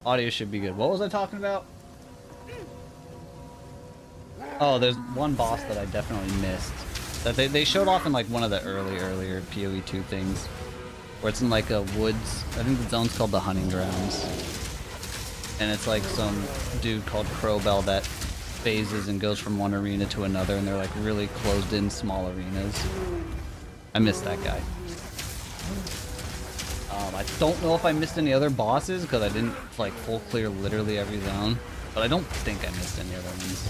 Audio should be good. What was I talking about? Oh, there's one boss that I definitely missed. That they showed off in like one of the earlier PoE2 things. Where it's in like a woods. I think the zone's called the Hunting Grounds. And it's like some dude called Crowbell that phases and goes from one arena to another, and they're like really closed in small arenas. I missed that guy. I don't know if I missed any other bosses because I didn't like full clear literally every zone, but I don't think I missed any other ones.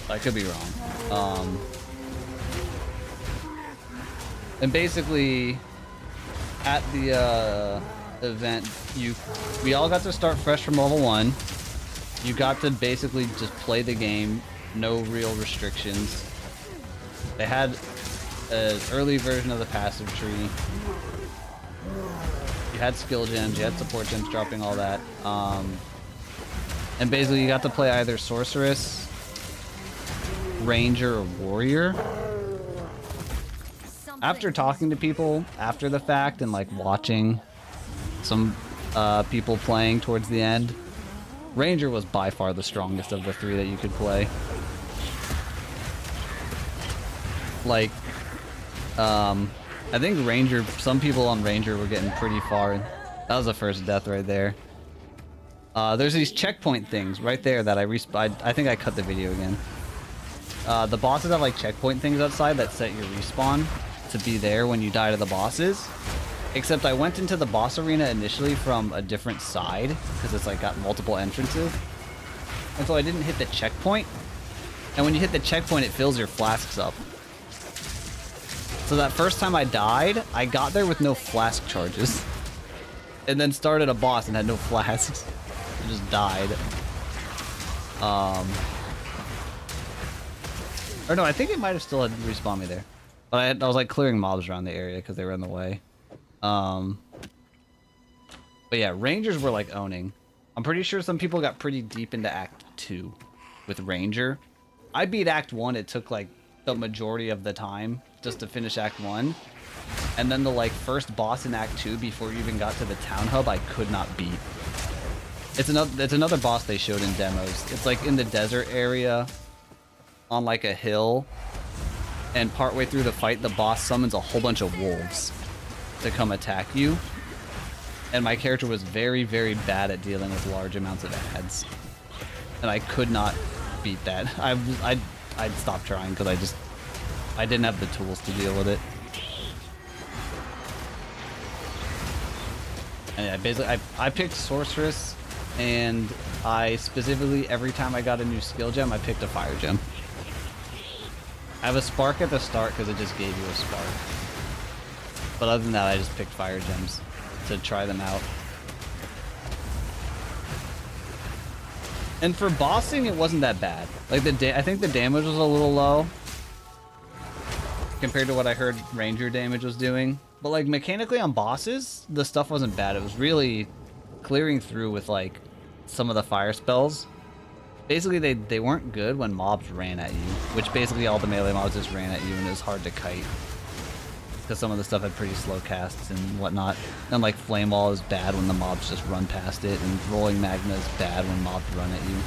I could be wrong. And basically, at the event, we all got to start fresh from level 1. You got to basically just play the game, no real restrictions. They had an early version of the passive tree. You had skill gems, you had support gems, dropping all that. And basically you got to play either Sorceress, Ranger, or Warrior. After talking to people after the fact and like watching some people playing towards the end, Ranger was by far the strongest of the 3 that you could play. Like, I think Ranger, some people on Ranger were getting pretty far. That was the first death right there. There's these checkpoint things right there that I think I cut the video again. The bosses have like checkpoint things outside that set your respawn to be there when you die to the bosses. Except I went into the boss arena initially from a different side because it's like got multiple entrances. And so I didn't hit the checkpoint. And when you hit the checkpoint, it fills your flasks up. So that first time I died, I got there with no flask charges. And then started a boss and had no flasks. I just died. Or no, I think it might have still had respawned me there. But I was like clearing mobs around the area because they were in the way. But yeah, Rangers were like owning. I'm pretty sure some people got pretty deep into Act 2 with Ranger. I beat Act 1, it took like the majority of the time just to finish Act 1. And then the like first boss in Act 2 before you even got to the town hub, I could not beat. It's another boss they showed in demos. It's like in the desert area on like a hill. And partway through the fight, the boss summons a whole bunch of wolves to come attack you. And my character was very, very bad at dealing with large amounts of ads. And I could not beat that. I'd stopped trying because I didn't have the tools to deal with it. And yeah, basically I picked Sorceress, and I specifically, every time I got a new skill gem, I picked a fire gem. I have a spark at the start because it just gave you a spark. But other than that, I just picked fire gems to try them out. And for bossing, it wasn't that bad. Like I think the damage was a little low compared to what I heard Ranger damage was doing. But like mechanically on bosses, the stuff wasn't bad. It was really clearing through with like some of the fire spells. Basically, they weren't good when mobs ran at you, which basically all the melee mobs just ran at you, and it was hard to kite. Because some of the stuff had pretty slow casts and whatnot. And like Flame Wall is bad when the mobs just run past it, and Rolling Magma is bad when mobs run at you.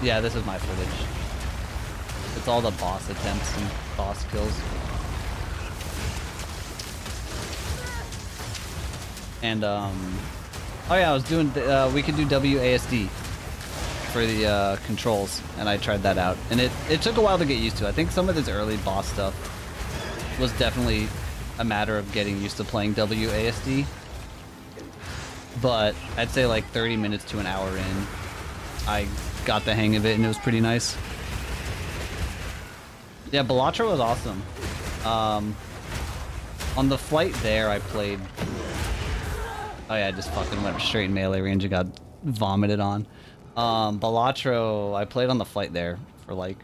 Yeah, this is my footage. It's all the boss attempts and boss kills. And oh yeah, I was doing, we could do WASD for the controls, and I tried that out. And it took a while to get used to. I think some of this early boss stuff was definitely a matter of getting used to playing WASD. But I'd say like 30 minutes to an hour in, I got the hang of it, and it was pretty nice. Yeah, Balatro was awesome. On the flight there, I played... Oh yeah, I just fucking went straight in melee range and got vomited on. Balatro, I played on the flight there for like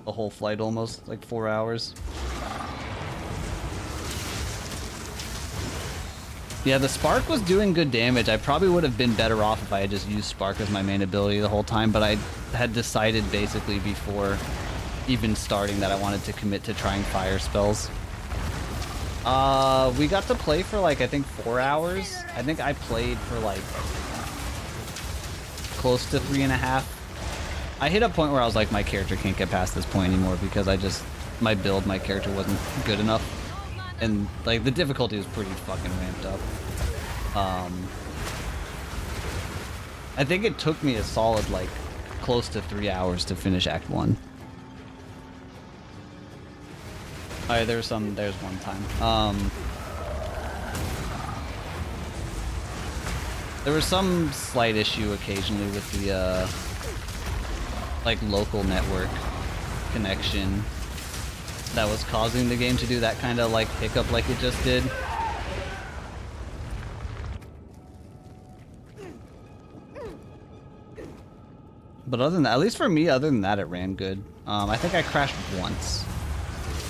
the whole flight almost, like 4 hours. Yeah, the Spark was doing good damage. I probably would have been better off if I had just used Spark as my main ability the whole time, but I had decided basically before even starting that I wanted to commit to trying fire spells. We got to play for like, I think 4 hours. I think I played for like close to 3.5. I hit a point where I was like, my character can't get past this point anymore because my character wasn't good enough. And like the difficulty was pretty fucking ramped up. I think it took me a solid like close to 3 hours to finish Act 1. Alright, there's one time. There was some slight issue occasionally with the like local network connection that was causing the game to do that kind of like hiccup like it just did. But other than that, at least for me, other than that, it ran good. I think I crashed once.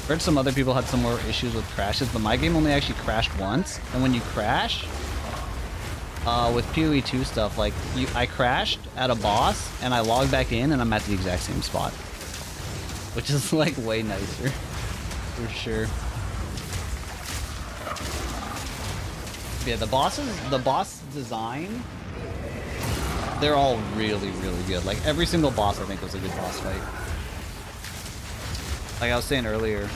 Heard some other people had some more issues with crashes, but my game only actually crashed once. And when you crash, with PoE2 stuff, like I crashed at a boss and I logged back in and I'm at the exact same spot, which is like way nicer, for sure. Yeah, the boss design, they're all really, really good. Like every single boss, I think, was a good boss fight. Like I was saying earlier,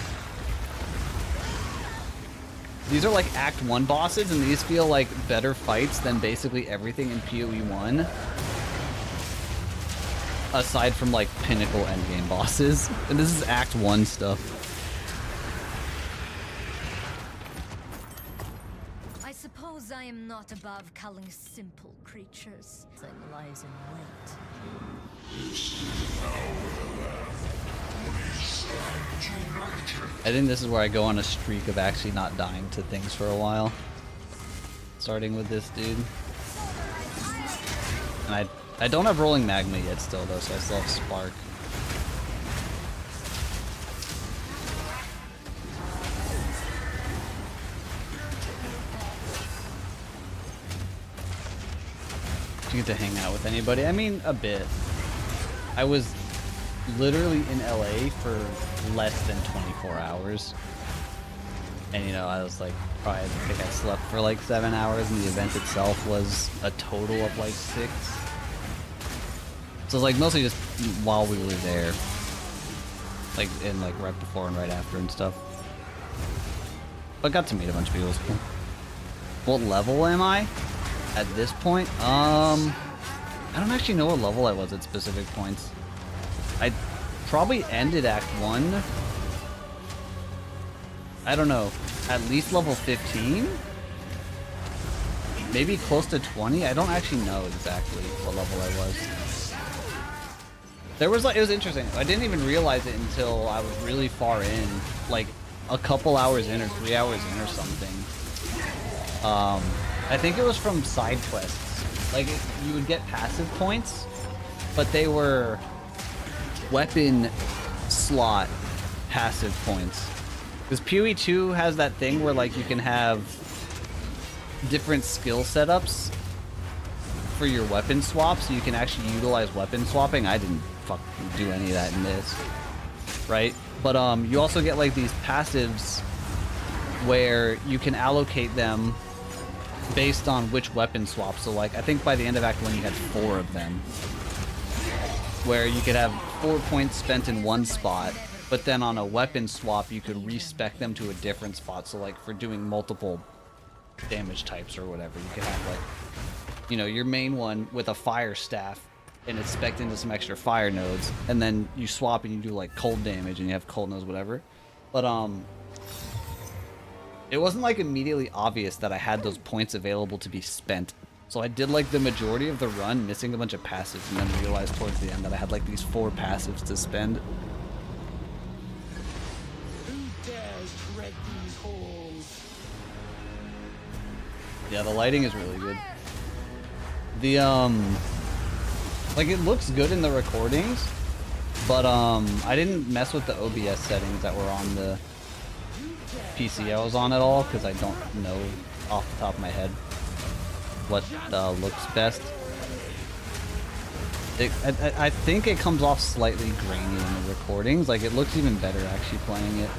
these are like Act 1 bosses, and these feel like better fights than basically everything in PoE1. Aside from like pinnacle endgame bosses. And this is Act 1 stuff. I suppose I am not above culling simple creatures. Thing lies in wait. I think this is where I go on a streak of actually not dying to things for a while. Starting with this dude. And I don't have rolling magma yet still though, so I still have spark. Did you get to hang out with anybody? I mean, a bit. I was literally in LA for less than 24 hours. And you know, I was like, probably, I think I slept for like 7 hours, and the event itself was a total of like 6. So it's like mostly just while we were there. Like, in like right before and right after and stuff. But got to meet a bunch of people, it was cool. What level am I at this point? I don't actually know what level I was at specific points. I probably ended Act 1. I don't know, at least level 15? Maybe close to 20? I don't actually know exactly what level I was. There was like, it was interesting. I didn't even realize it until I was really far in, like a couple hours in or 3 hours in or something. I think it was from side quests. Like, you would get passive points, but they were weapon slot passive points. Because PoE2 has that thing where like you can have different skill setups for your weapon swap, so you can actually utilize weapon swapping. I didn't fucking do any of that in this, right? But you also get like these passives where you can allocate them based on which weapon swap. So like, I think by the end of Act 1 you had 4 of them, where you could have 4 points spent in one spot, but then on a weapon swap you could respec them to a different spot. So like for doing multiple damage types or whatever, you could have like, you know, your main one with a fire staff and it's spec'd into some extra fire nodes, and then you swap and you do like cold damage and you have cold nodes, whatever. But it wasn't like immediately obvious that I had those points available to be spent. So I did like the majority of the run missing a bunch of passives, and then realized towards the end that I had like these 4 passives to spend. Yeah, the lighting is really good. The like, it looks good in the recordings, but I didn't mess with the OBS settings that were on the PC I was on at all, because I don't know off the top of my head what looks best. I think it comes off slightly grainy in the recordings. Like, it looks even better actually playing it.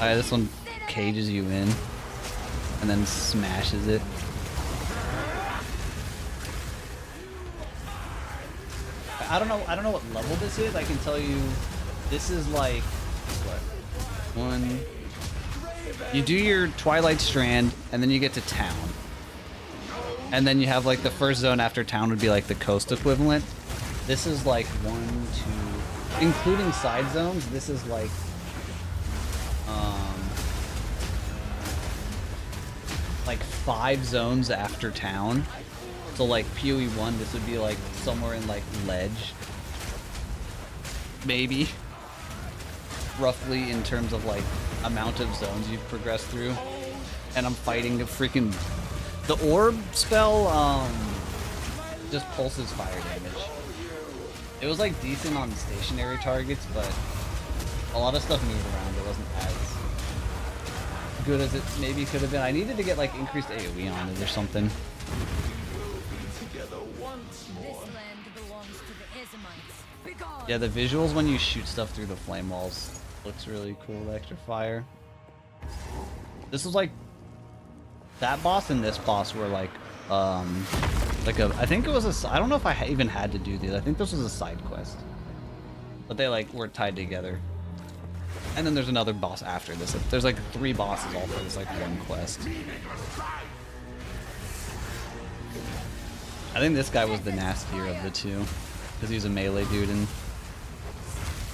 Alright, this one cages you in and then smashes it. I don't know what level this is. I can tell you this is like what? One. You do your Twilight Strand and then you get to town. And then you have like the first zone after town would be like the coast equivalent. This is like 1, 2, including side zones, this is like like 5 zones after town. So like PoE1, this would be like somewhere in like Ledge. Maybe. Roughly in terms of like amount of zones you've progressed through. And I'm fighting a freaking... The orb spell just pulses fire damage. It was like decent on stationary targets, but a lot of stuff moved around. It wasn't as good as it maybe could have been. I needed to get like increased AoE on it or something. Yeah, the visuals when you shoot stuff through the flame walls looks really cool, the extra fire. This was like that boss and this boss were like I think it was I don't know if I even had to do these. I think this was a side quest. But they like were tied together. And then there's another boss after this. There's like 3 bosses all for this like one quest. I think this guy was the nastier of the two. Because he's a melee dude and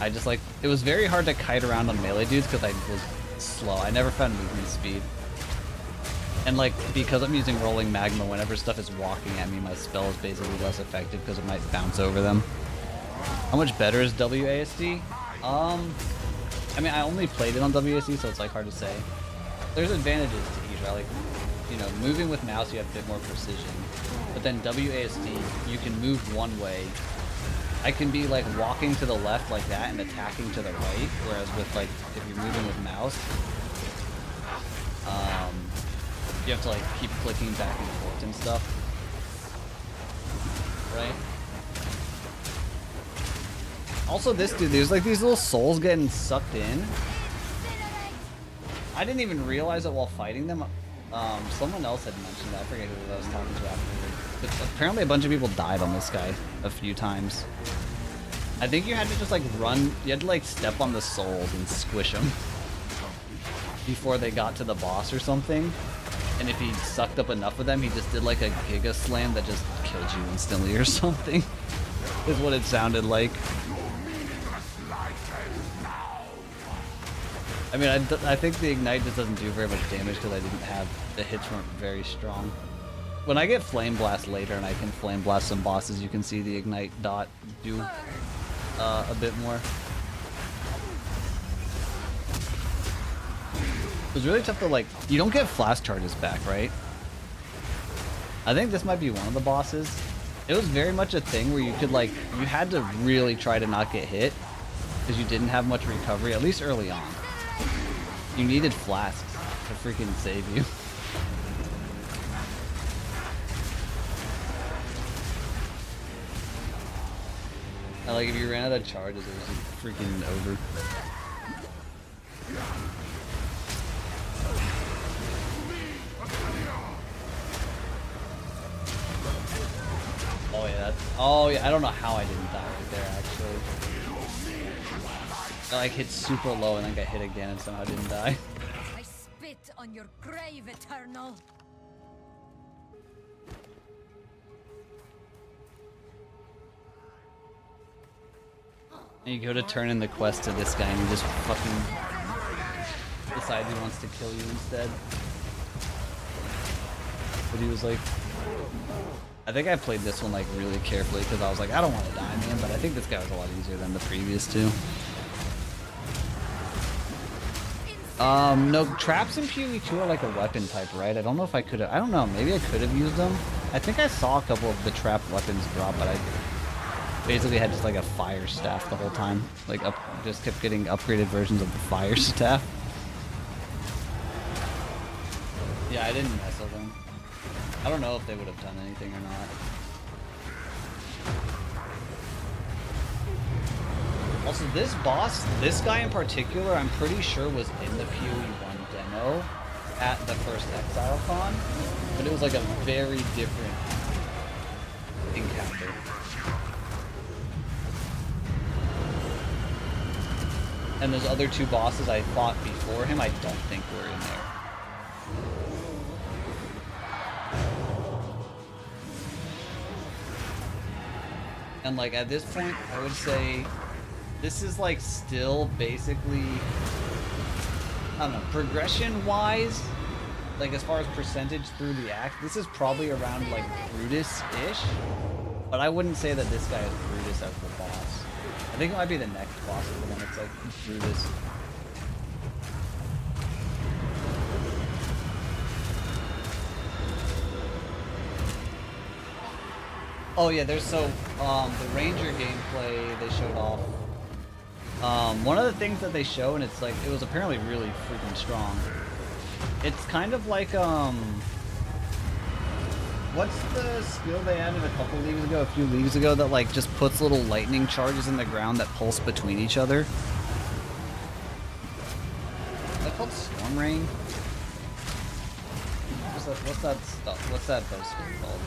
I just like, it was very hard to kite around on melee dudes because I was slow. I never found movement speed. And like, because I'm using rolling magma, whenever stuff is walking at me, my spell is basically less effective because it might bounce over them. How much better is WASD? I mean, I only played it on WASD, so it's like hard to say. There's advantages to each, right? Like, you know, moving with mouse, you have a bit more precision. But then WASD, you can move one way. I can be like walking to the left like that and attacking to the right, whereas with like, if you're moving with mouse, you have to like keep clicking back and forth and stuff, right? Also this dude, there's like these little souls getting sucked in. I didn't even realize it while fighting them. Someone else had mentioned that. I forget who I was talking to afterwards. But apparently a bunch of people died on this guy a few times. I think you had to just like run, you had to like step on the souls and squish them before they got to the boss or something. And if he sucked up enough of them, he just did like a Giga Slam that just killed you instantly or something. Is what it sounded like. I mean, I think the Ignite just doesn't do very much damage because I didn't have, the hits weren't very strong. When I get Flame Blast later and I can Flame Blast some bosses, you can see the Ignite dot do a bit more. It was really tough to like, you don't get flash charges back, right? I think this might be one of the bosses. It was very much a thing where you could like, you had to really try to not get hit because you didn't have much recovery, at least early on. You needed flasks to freaking save you. And like if you ran out of charges, it was just freaking over. Oh yeah, I don't know how I didn't die right there actually. I like hit super low and then got hit again and somehow didn't die. I spit on your grave, Eternal. And you go to turn in the quest to this guy and he just fucking decides he wants to kill you instead. But he was like, I think I played this one like really carefully because I was like, I don't want to die, man. But I think this guy was a lot easier than the previous two. No, traps in PoE2 are like a weapon type, right? I don't know if I could have, I don't know, maybe I could have used them. I think I saw a couple of the trap weapons drop, but I basically had just like a fire staff the whole time. Like just kept getting upgraded versions of the fire staff. Yeah, I didn't mess with them. I don't know if they would have done anything or not. Also, this boss, this guy in particular, I'm pretty sure was in the PoE1 demo at the first ExileCon, but it was like a very different encounter. And those other two bosses I fought before him, I don't think were in there. And like at this point, I would say this is like still basically, I don't know, progression-wise, like as far as percentage through the act, this is probably around like Brutus-ish, but I wouldn't say that this guy is Brutus as the boss. I think it might be the next boss, the one that's like Brutus. Oh yeah, there's the Ranger gameplay they showed off. One of the things that they show, and it's like, it was apparently really freaking strong. It's kind of like, what's the skill they added a few leagues ago that like just puts little lightning charges in the ground that pulse between each other? Is that called Storm Rain? What's that stuff? What's that bow skill called?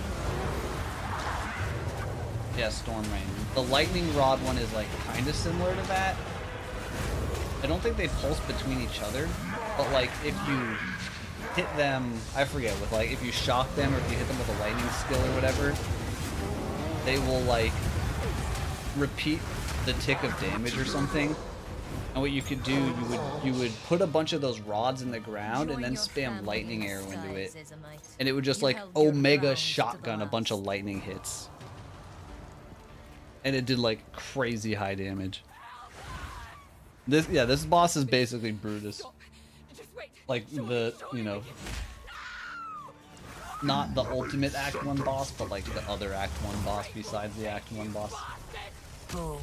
Yeah, Storm Rain. The lightning rod one is like kind of similar to that. I don't think they pulse between each other, but like if you hit them, I forget, with like if you shock them or if you hit them with a lightning skill or whatever, they will like repeat the tick of damage or something. And what you could do, you would put a bunch of those rods in the ground and then spam lightning arrow into it, and it would just like omega shotgun a bunch of lightning hits. And it did like crazy high damage. This boss is basically Brutus. Like the, you know, not the ultimate Act 1 boss, but like the other Act 1 boss besides the Act 1 boss. And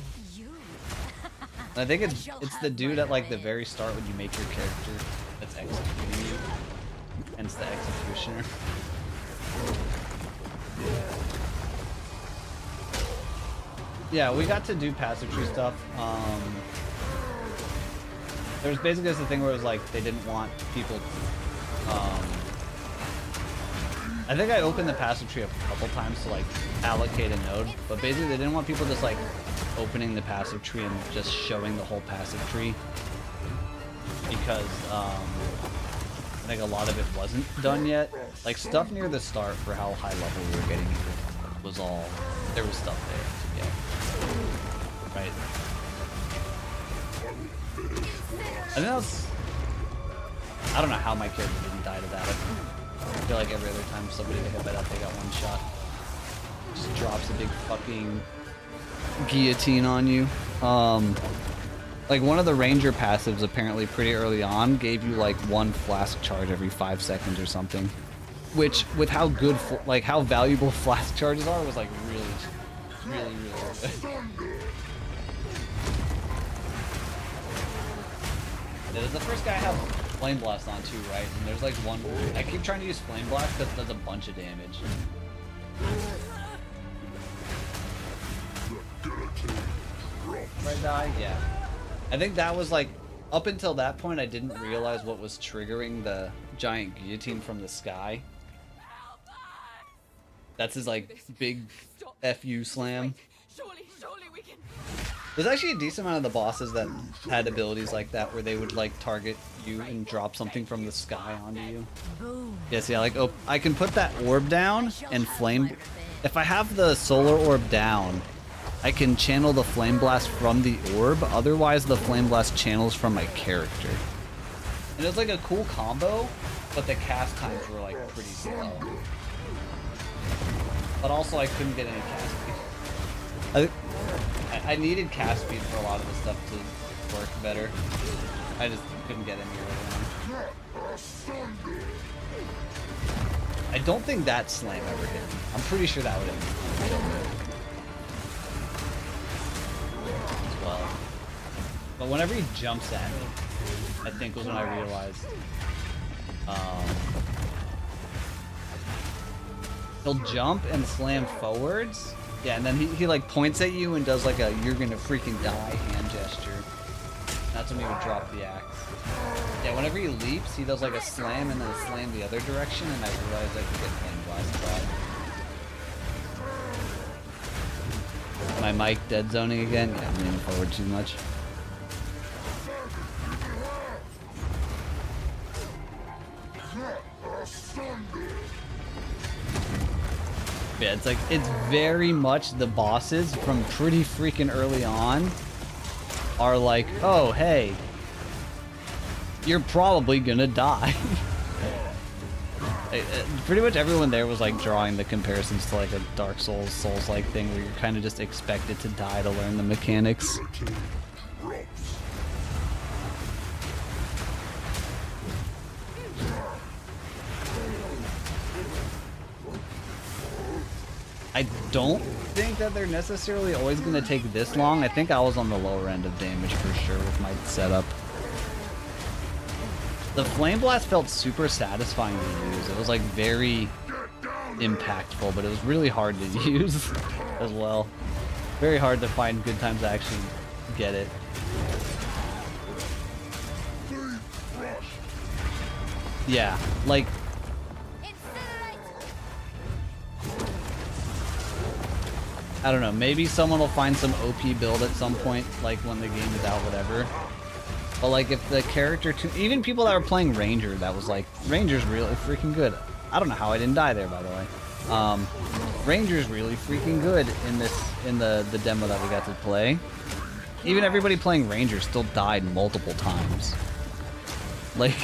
I think it's the dude at like the very start when you make your character that's executing you. Hence the executioner. Yeah, we got to do passive tree stuff. There was basically just the thing where it was like they didn't want people. I think I opened the passive tree a couple times to like allocate a node, but basically they didn't want people just like opening the passive tree and just showing the whole passive tree, because I think a lot of it wasn't done yet. Like stuff near the start for how high level we were getting was all, there was stuff there to get. Right. I think that was, I don't know how my character didn't die to that. I feel like every other time somebody got hit by that, they got one shot. Just drops a big fucking guillotine on you. Like one of the Ranger passives apparently pretty early on gave you like one flask charge every 5 seconds or something. Which, with how good, like how valuable flask charges are, was like really good. Does the first guy have Flame Blast on too, right? And there's like one, I keep trying to use Flame Blast because it does a bunch of damage. Right die? Yeah. I think that was like, up until that point I didn't realize what was triggering the giant guillotine from the sky. That's his like big FU slam. There's actually a decent amount of the bosses that had abilities like that where they would like target you and drop something from the sky onto you. Yes, yeah, like, oh, I can put that orb down and flame. If I have the solar orb down, I can channel the flame blast from the orb. Otherwise, the flame blast channels from my character. And it was like a cool combo, but the cast times were like pretty slow. But also, I couldn't get any cast speed. I needed cast speed for a lot of the stuff to work better. I just couldn't get any early on. I don't think that slam ever hit me. I'm pretty sure that would have killed me as well. But whenever he jumps at me, I think was when I realized he'll jump and slam forwards Yeah, and then he like points at you and does like a "you're gonna freaking die" hand gesture. That's when he would drop the axe. Yeah, whenever he leaps, he does like a slam and then a slam the other direction, and I realized I could get flame blasted by. My mic dead zoning again? Yeah, I'm leaning forward too much. Yeah, it's like, it's very much the bosses from pretty freaking early on are like, oh, hey, you're probably gonna die. Pretty much everyone there was like drawing the comparisons to like a Dark Souls-like thing where you're kind of just expected to die to learn the mechanics. I don't think that they're necessarily always going to take this long. I think I was on the lower end of damage for sure with my setup. The Flame Blast felt super satisfying to use. It was like very impactful, but it was really hard to use as well. Very hard to find good times to actually get it. Yeah, like... I don't know, maybe someone will find some OP build at some point, like when the game is out, whatever. But like if the character, even people that were playing Ranger, that was like, Ranger's really freaking good. I don't know how I didn't die there, by the way. Ranger's really freaking good in the demo that we got to play. Even everybody playing Ranger still died multiple times. Like,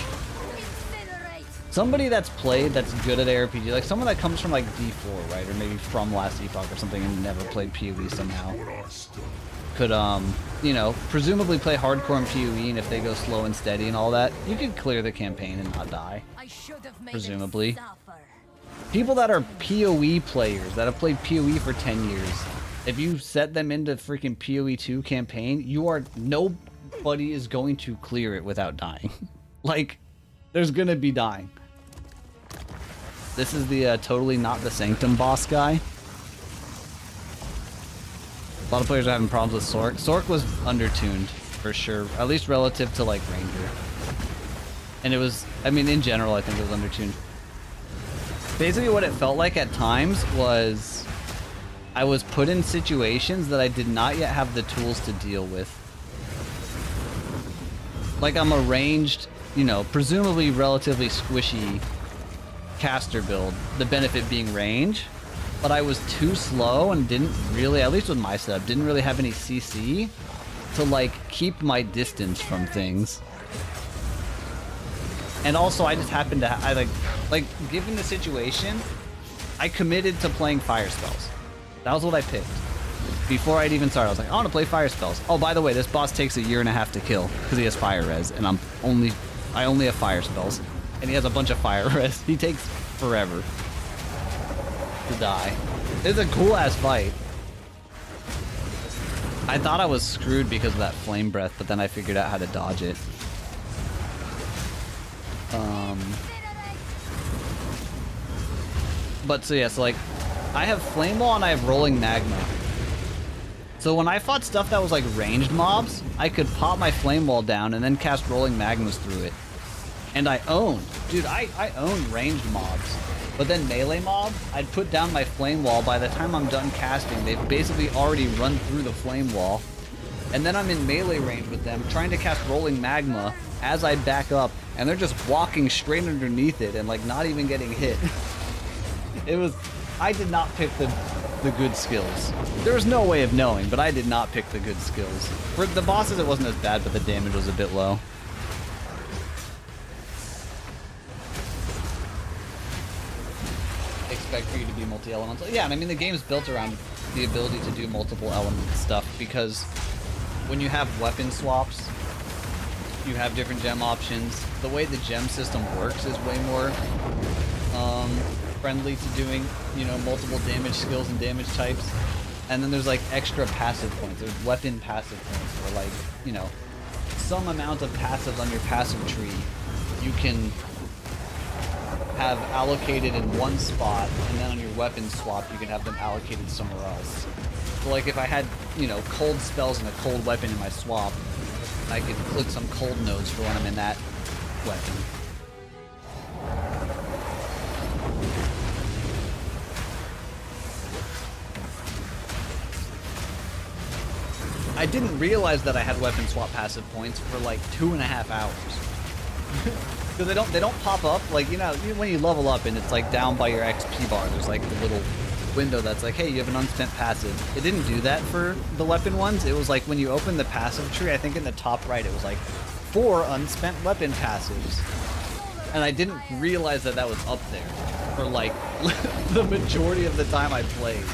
somebody that's played, that's good at ARPG, like someone that comes from like D4, right, or maybe from Last Epoch or something and never played PoE somehow, could, you know, presumably play hardcore in PoE, and if they go slow and steady and all that, you could clear the campaign and not die, presumably. People that are PoE players, that have played PoE for 10 years, if you set them into freaking PoE2 campaign, nobody is going to clear it without dying. Like, there's gonna be dying. This is the totally not the Sanctum boss guy. A lot of players are having problems with Sorc. Sorc was undertuned, for sure. At least relative to, like, Ranger. And it was, I mean, in general, I think it was undertuned. Basically, what it felt like at times was I was put in situations that I did not yet have the tools to deal with. Like, I'm a ranged, you know, presumably relatively squishy caster build, the benefit being range, but I was too slow and didn't really, at least with my setup, didn't really have any CC to like keep my distance from things. And also I just happened to, I like given the situation, I committed to playing fire spells. That was what I picked. Before I'd even started, I was like, I want to play fire spells. Oh, by the way, this boss takes 1.5 years to kill because he has fire res, and I only have fire spells, and he has a bunch of fire res. He takes forever to die. It's a cool ass fight. I thought I was screwed because of that flame breath, but then I figured out how to dodge it. But so yeah, so like, I have flame wall and I have rolling magma. So when I fought stuff that was like ranged mobs, I could pop my flame wall down and then cast rolling magmas through it. And I owned, dude, I own ranged mobs. But then melee mob, I'd put down my flame wall. By the time I'm done casting, they've basically already run through the flame wall. And then I'm in melee range with them, trying to cast rolling magma as I back up, and they're just walking straight underneath it and like not even getting hit. It was, I did not pick the good skills. There was no way of knowing, but I did not pick the good skills. For the bosses, it wasn't as bad, but the damage was a bit low. Expect for you to be multi-elemental. Yeah, and I mean, the game's built around the ability to do multiple element stuff, because when you have weapon swaps, you have different gem options. The way the gem system works is way more friendly to doing, you know, multiple damage skills and damage types. And then there's like extra passive points. There's weapon passive points, where like, you know, some amount of passives on your passive tree you can have allocated in one spot, and then on your weapon swap, you can have them allocated somewhere else. So like if I had, you know, cold spells and a cold weapon in my swap, I could click some cold nodes for when I'm in that weapon. I didn't realize that I had weapon swap passive points for like 2.5 hours. Because they don't pop up, like, you know, when you level up and it's like down by your XP bar, there's like the little window that's like, hey, you have an unspent passive. It didn't do that for the weapon ones. It was like when you open the passive tree, I think in the top right, it was like 4 unspent weapon passives. And I didn't realize that that was up there for like the majority of the time I played.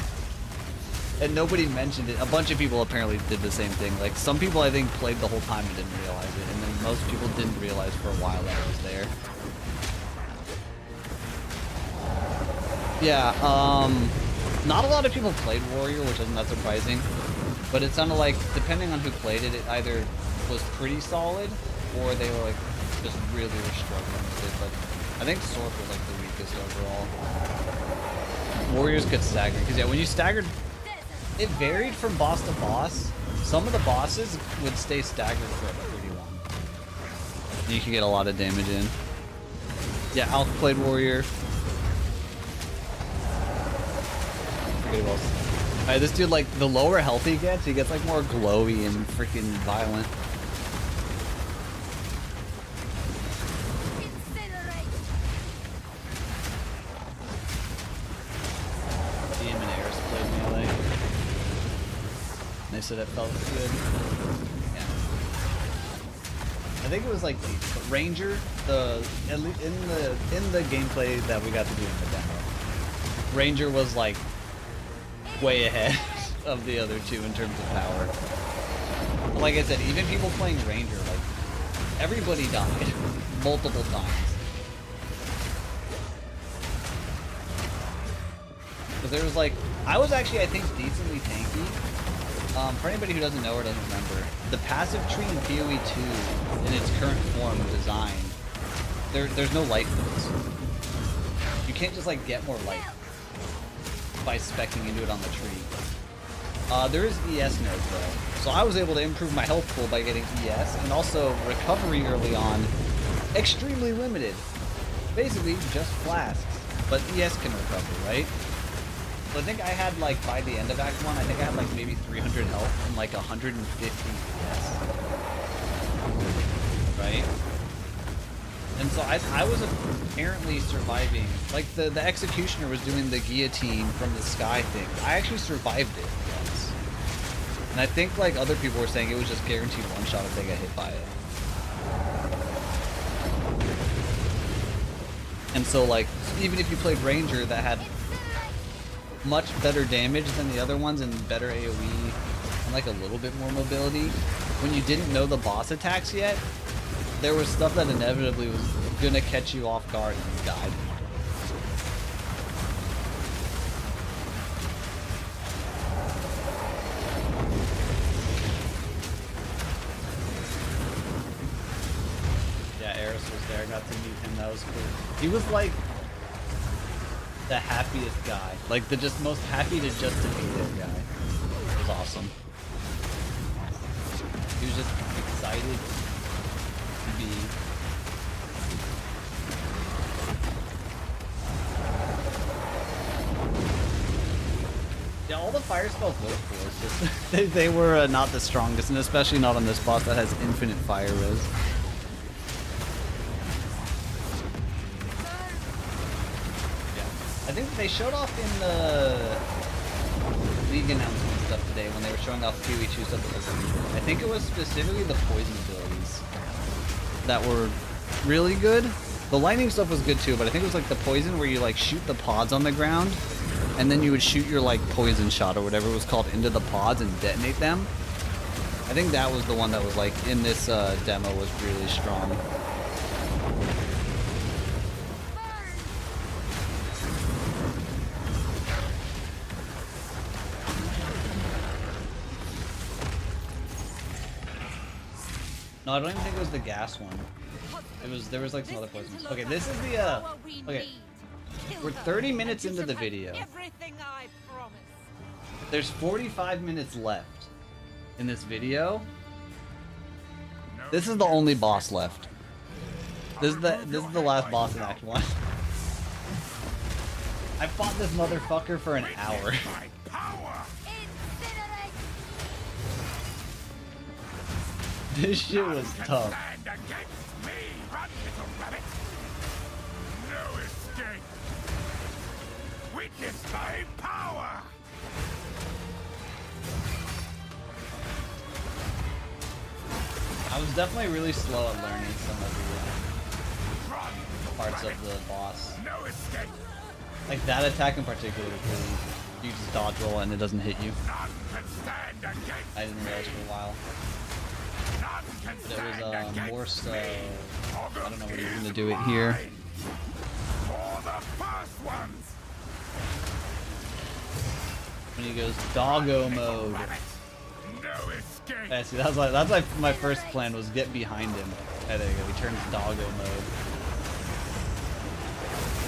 And nobody mentioned it. A bunch of people apparently did the same thing. Like, some people I think played the whole time and didn't realize it, and then most people didn't realize for a while that it was there. Yeah, not a lot of people played Warrior, which isn't that surprising, but it sounded like, depending on who played it, it either was pretty solid, or they were like, just really were struggling with it, but I think Sorc was like the weakest overall. Warriors could stagger, because yeah, when you staggered, it varied from boss to boss. Some of the bosses would stay staggered for pretty long. You could get a lot of damage in. Yeah, Alf played Warrior. Forget who else. Alright, this dude, like, the lower health he gets like more glowy and freaking violent. They said it felt good. Yeah. I think it was like the Ranger, at least in the gameplay that we got to do in the demo, Ranger was like way ahead of the other two in terms of power. But like I said, even people playing Ranger, like everybody died multiple times. Because there was like, I was actually, I think, decently tanky. For anybody who doesn't know or doesn't remember, the passive tree in PoE2 in its current form design, there's no life nodes. You can't just like get more life by speccing into it on the tree. There is ES nodes though, so I was able to improve my health pool by getting ES, and also recovery early on, extremely limited. Basically just flasks, but ES can recover, right? So I think I had, like, by the end of Act 1, I think I had, like, maybe 300 health and, like, 150 ES. Right? And so I was apparently surviving. Like, the Executioner was doing the guillotine from the sky thing. I actually survived it once. And I think, like, other people were saying it was just guaranteed one-shot if they got hit by it. And so, like, even if you played Ranger that had much better damage than the other ones and better AoE and like a little bit more mobility, when you didn't know the boss attacks yet, there was stuff that inevitably was gonna catch you off guard and you died. Yeah, Eris was there, I got to meet him, that was cool. He was like the happiest guy, like the just most happy to just to be there guy. It was awesome. He was just excited to be. Yeah, all the fire spells look cool. It's just they were not the strongest, and especially not on this boss that has infinite fire res. I think they showed off in the League announcement stuff today when they were showing off PoE2 stuff. I think it was specifically the poison abilities that were really good. The lightning stuff was good too, but I think it was like the poison where you like shoot the pods on the ground and then you would shoot your like poison shot or whatever it was called into the pods and detonate them. I think that was the one that was like in this demo was really strong. No, I don't even think it was the gas one. There was like some other poisons. Okay, this is the okay. We're 30 minutes into the video. There's 45 minutes left in this video. This is the only boss left. This is the last boss in Act 1. I fought this motherfucker for an hour. This shit was tough. Witness my power! I was definitely really slow at learning some of the parts of the boss. No escape. Like that attack in particular, because you just dodge roll and it doesn't hit you. None can stand against I didn't realize for a while. None can But it stand was against more so. me. I don't know what he's gonna do it here. For the first ones. When he goes doggo mode. No escape. Yeah, see, that's like my first plan was get behind him. Yeah, there you go. He turns doggo mode.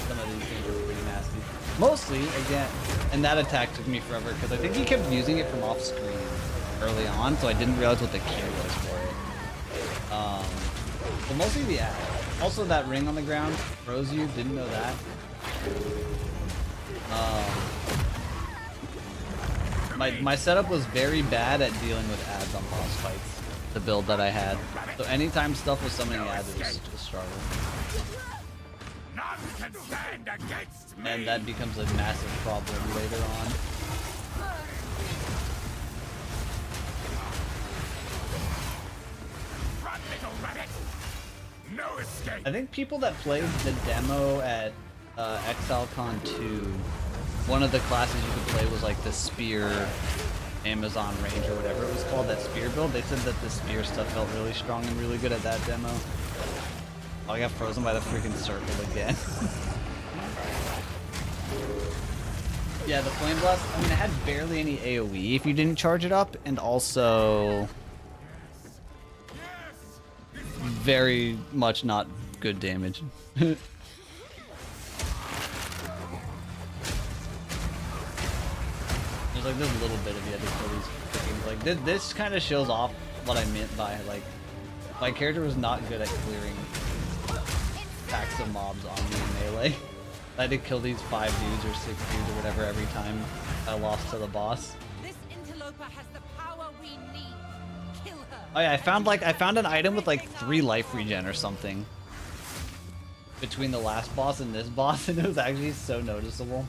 Some of these things are pretty nasty. Mostly, again, and that attack took me forever because I think he kept using it from off screen early on, so I didn't realize what the cue was for it. But mostly the act. Also, that ring on the ground froze you. Didn't know that. My setup was very bad at dealing with ads on boss fights. The build that I had. So anytime stuff was summoning ads, it was a struggle. None can stand against me. And that becomes a massive problem later on. Run, little rabbit. No escape. I think people that played the demo at ExileCon 2, one of the classes you could play was like the spear Amazon range or whatever it was called, that spear build. They said that the spear stuff felt really strong and really good at that demo. Oh, I got frozen by the freaking circle again. Yeah, the Flame Blast, I mean, it had barely any AoE if you didn't charge it up, and also very much not good damage. There's like this little bit of you had to kill these freaking, like this kind of shows off what I meant by like my character was not good at clearing attacks of mobs on me in melee. I had to kill these 5 dudes or 6 dudes or whatever every time I lost to the boss. This interloper has the power we need. Kill her. Oh yeah, I found an item with like 3 life regen or something between the last boss and this boss, and it was actually so noticeable.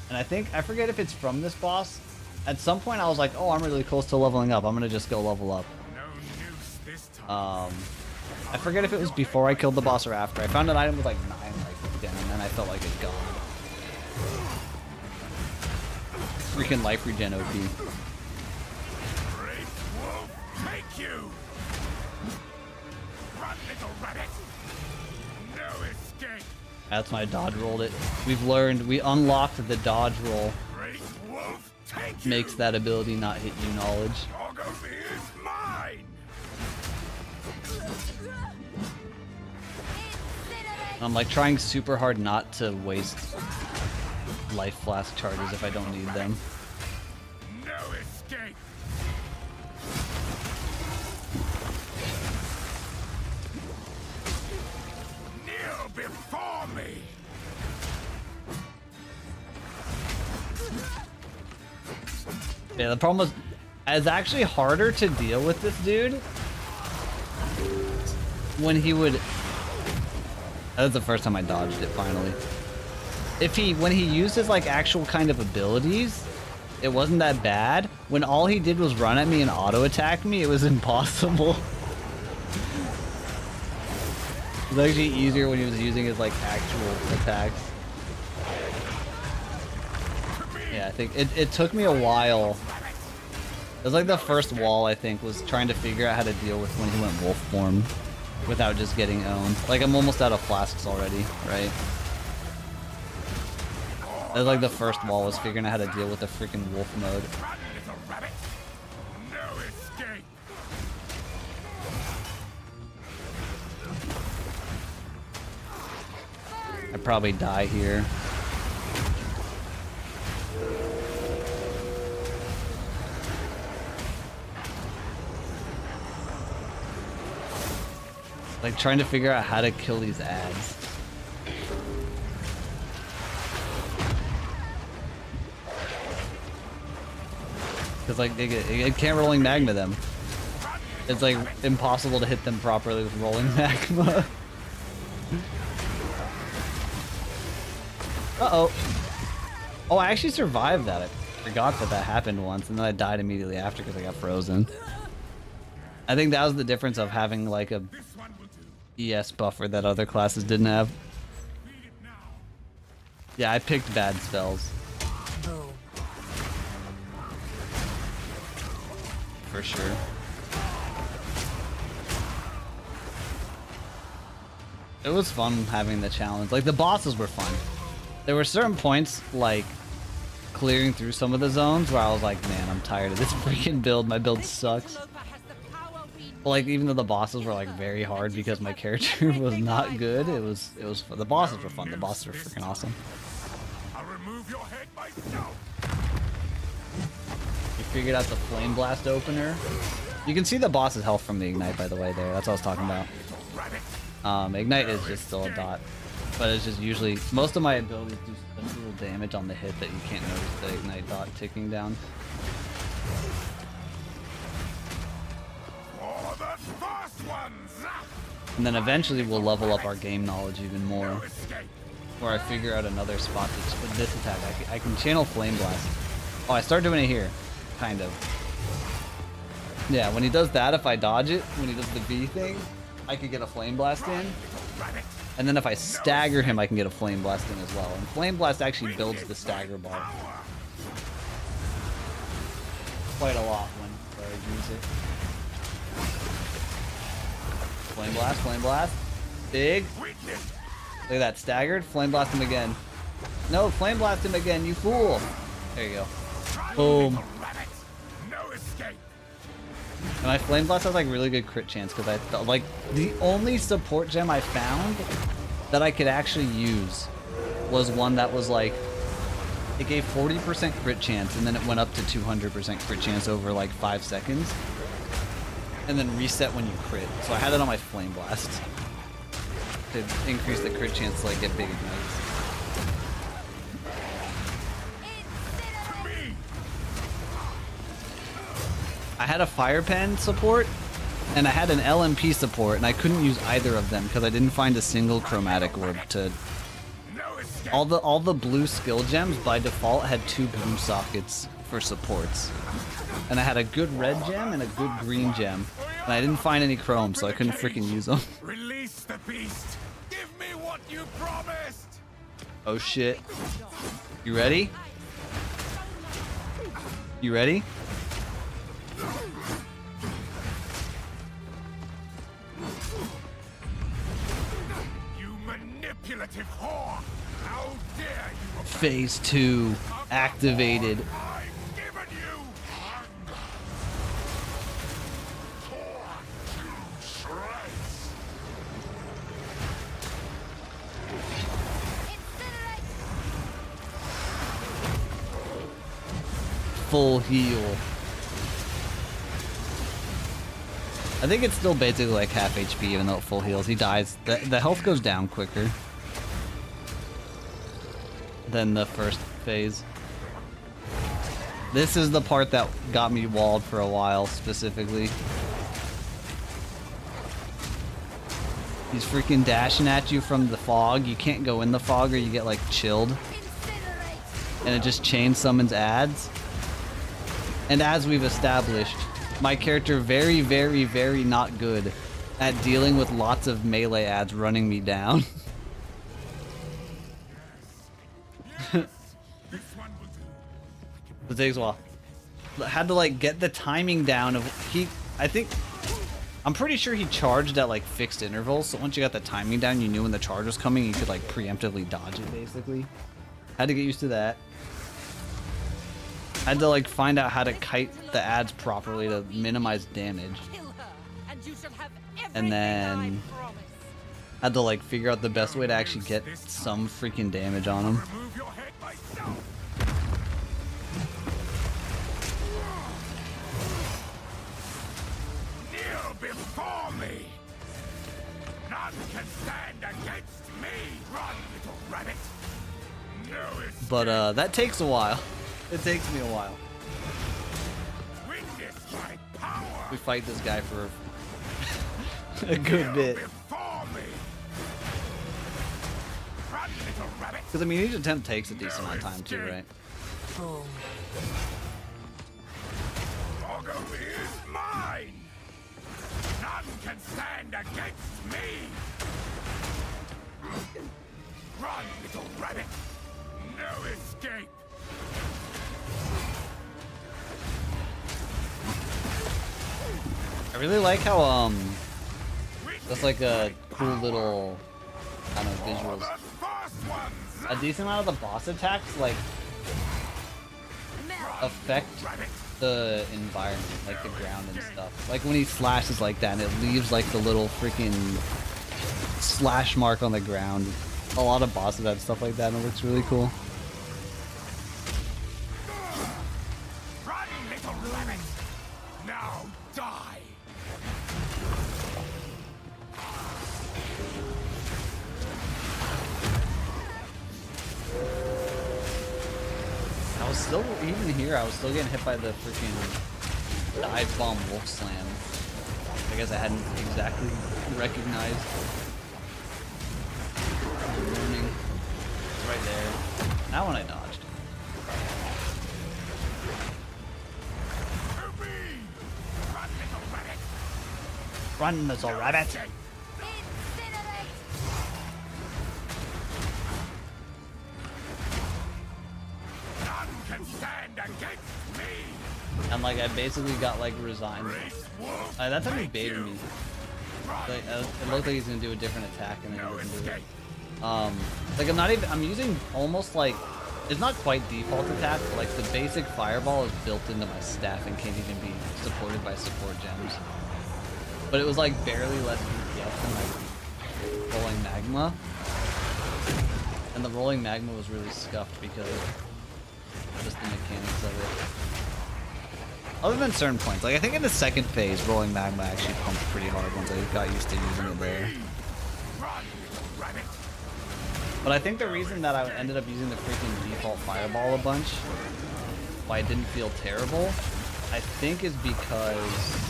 And I forget if it's from this boss. At some point I was like, oh, I'm really close to leveling up. I'm gonna just go level up. No noose this time. I forget if it was before I killed the boss or after. I found an item with like 9 life regen, and then I felt like a god. Freaking life regen OP. Great wolf, take you. Run, little rabbit. No escape. That's my dodge rolled it. We unlocked the dodge roll. Great wolf, take you. Makes that ability not hit you knowledge. Ogilvy is mine. I'm like trying super hard not to waste life flask charges if I don't need them. No escape. Kneel before me. Yeah, the problem was it's actually harder to deal with this dude when he would. That was the first time I dodged it finally. When he used his like actual kind of abilities, it wasn't that bad. When all he did was run at me and auto attack me, it was impossible. It was actually easier when he was using his like actual attacks. Yeah, I think it took me a while. It was like the first wall, I think, was trying to figure out how to deal with when he went wolf form without just getting owned. Like, I'm almost out of flasks already, right? That was like the first wall, was figuring out how to deal with the freaking wolf mode. Run, little rabbit. No escape. I probably die here. Like trying to figure out how to kill these ads. Cause like it can't rolling magma them. It's like impossible to hit them properly with rolling magma. Uh-oh. Oh, I actually survived that. I forgot that that happened once, and then I died immediately after because I got frozen. I think that was the difference of having like a ES buffer that other classes didn't have. Yeah, I picked bad spells. For sure. It was fun having the challenge. Like, the bosses were fun. There were certain points, like, clearing through some of the zones where I was like, man, I'm tired of this freaking build. My build sucks. But, like, even though the bosses were, like, very hard because my character was not good, it was fun. The bosses were fun. The bosses were freaking awesome. I'll remove your head myself. You figured out the Flame Blast opener. You can see the boss's health from the Ignite, by the way, there. That's what I was talking about. Ignite is just still a dot. But it's just usually... Most of my abilities do such little damage on the hit that you can't notice the Ignite dot ticking down. For the first ones. And then eventually we'll level up our game knowledge even more. No escape. Where I figure out another spot to... With this attack, I can channel Flame Blast. Oh, I start doing it here. Kind of. Yeah, when he does that, if I dodge it, when he does the V thing, I could get a Flame Blast in. And then if I stagger him, I can get a Flame Blast in as well. And Flame Blast actually builds the stagger bar quite a lot when I use it. Flame Blast, Flame Blast. Big. Look at that, staggered. Flame Blast him again. No, Flame Blast him again, you fool. There you go. Boom. No escape. And my Flame Blast has like really good crit chance because I felt like the only support gem I found that I could actually use was one that was like, it gave 40% crit chance and then it went up to 200% crit chance over like 5 seconds. And then reset when you crit. So I had it on my Flame Blast to increase the crit chance to like get big ignites. I had a Fire Pen support, and I had an LMP support, and I couldn't use either of them because I didn't find a single chromatic orb to... All the blue skill gems by default had 2 blue sockets for supports. And I had a good red gem and a good green gem, and I didn't find any chrome, so I couldn't freaking use them. Release the beast. Give me what you promised. Oh shit. You ready? You ready? You manipulative whore! How dare you! Phase 2 activated. I've given you hunger. Torn to shreds. Full heal. I think it's still basically like half HP even though it full heals. He dies. The health goes down quicker than the first phase. This is the part that got me walled for a while specifically. He's freaking dashing at you from the fog. You can't go in the fog or you get like chilled. And it just chain summons ads. And as we've established, my character very, very, very not good at dealing with lots of melee ads running me down. It takes a while. Had to like get the timing down of I'm pretty sure he charged at like fixed intervals, so once you got the timing down, you knew when the charge was coming, you could like preemptively dodge it basically. Had to get used to that. Had to like find out how to kite the ads properly to minimize damage. Kill her, and you shall have And everything then I promise. Had to like figure out the best way to actually get some freaking damage on him. Remove your head myself. Kneel before me. None can stand against me. Run, little rabbit. No escape. But that takes a while. It takes me a while. Witness my power. We fight this guy for a good bit. Before me. Run, little rabbit. Because I mean, each attempt takes a decent amount of time too, right? Doggo is mine. None can stand against me. Run, little rabbit. No escape. I really like how that's like a cool little kind of visuals. The first ones. A decent amount of the boss attacks like affect the environment, like the ground and stuff. Like when he slashes like that and it leaves like the little freaking slash mark on the ground. A lot of bosses have stuff like that and it looks really cool. Run, little rabbit. Now die. I was still, even here, I was still getting hit by the freaking dive bomb wolf slam. I guess I hadn't exactly recognized. Warning. It's right there. That one I dodged. To me. Run, little rabbit. Run, little rabbit! Incinerate! None can stand against me. And like, I basically got like resigned. Wolf. That time he baited me. Like, it looked like he's gonna do a different attack and then he No doesn't do it. escape. Like I'm not even, I'm using almost like, it's not quite default attack, but like the basic fireball is built into my staff and can't even be supported by support gems. But it was like barely less DPS than like rolling magma. And the rolling magma was really scuffed because of just the mechanics of it. Other than certain points, like I think in the second phase, rolling magma actually pumped pretty hard once I got used to using it there. Run, little rabbit. But I think the reason that I ended up using the freaking default fireball a bunch, why it didn't feel terrible, I think is because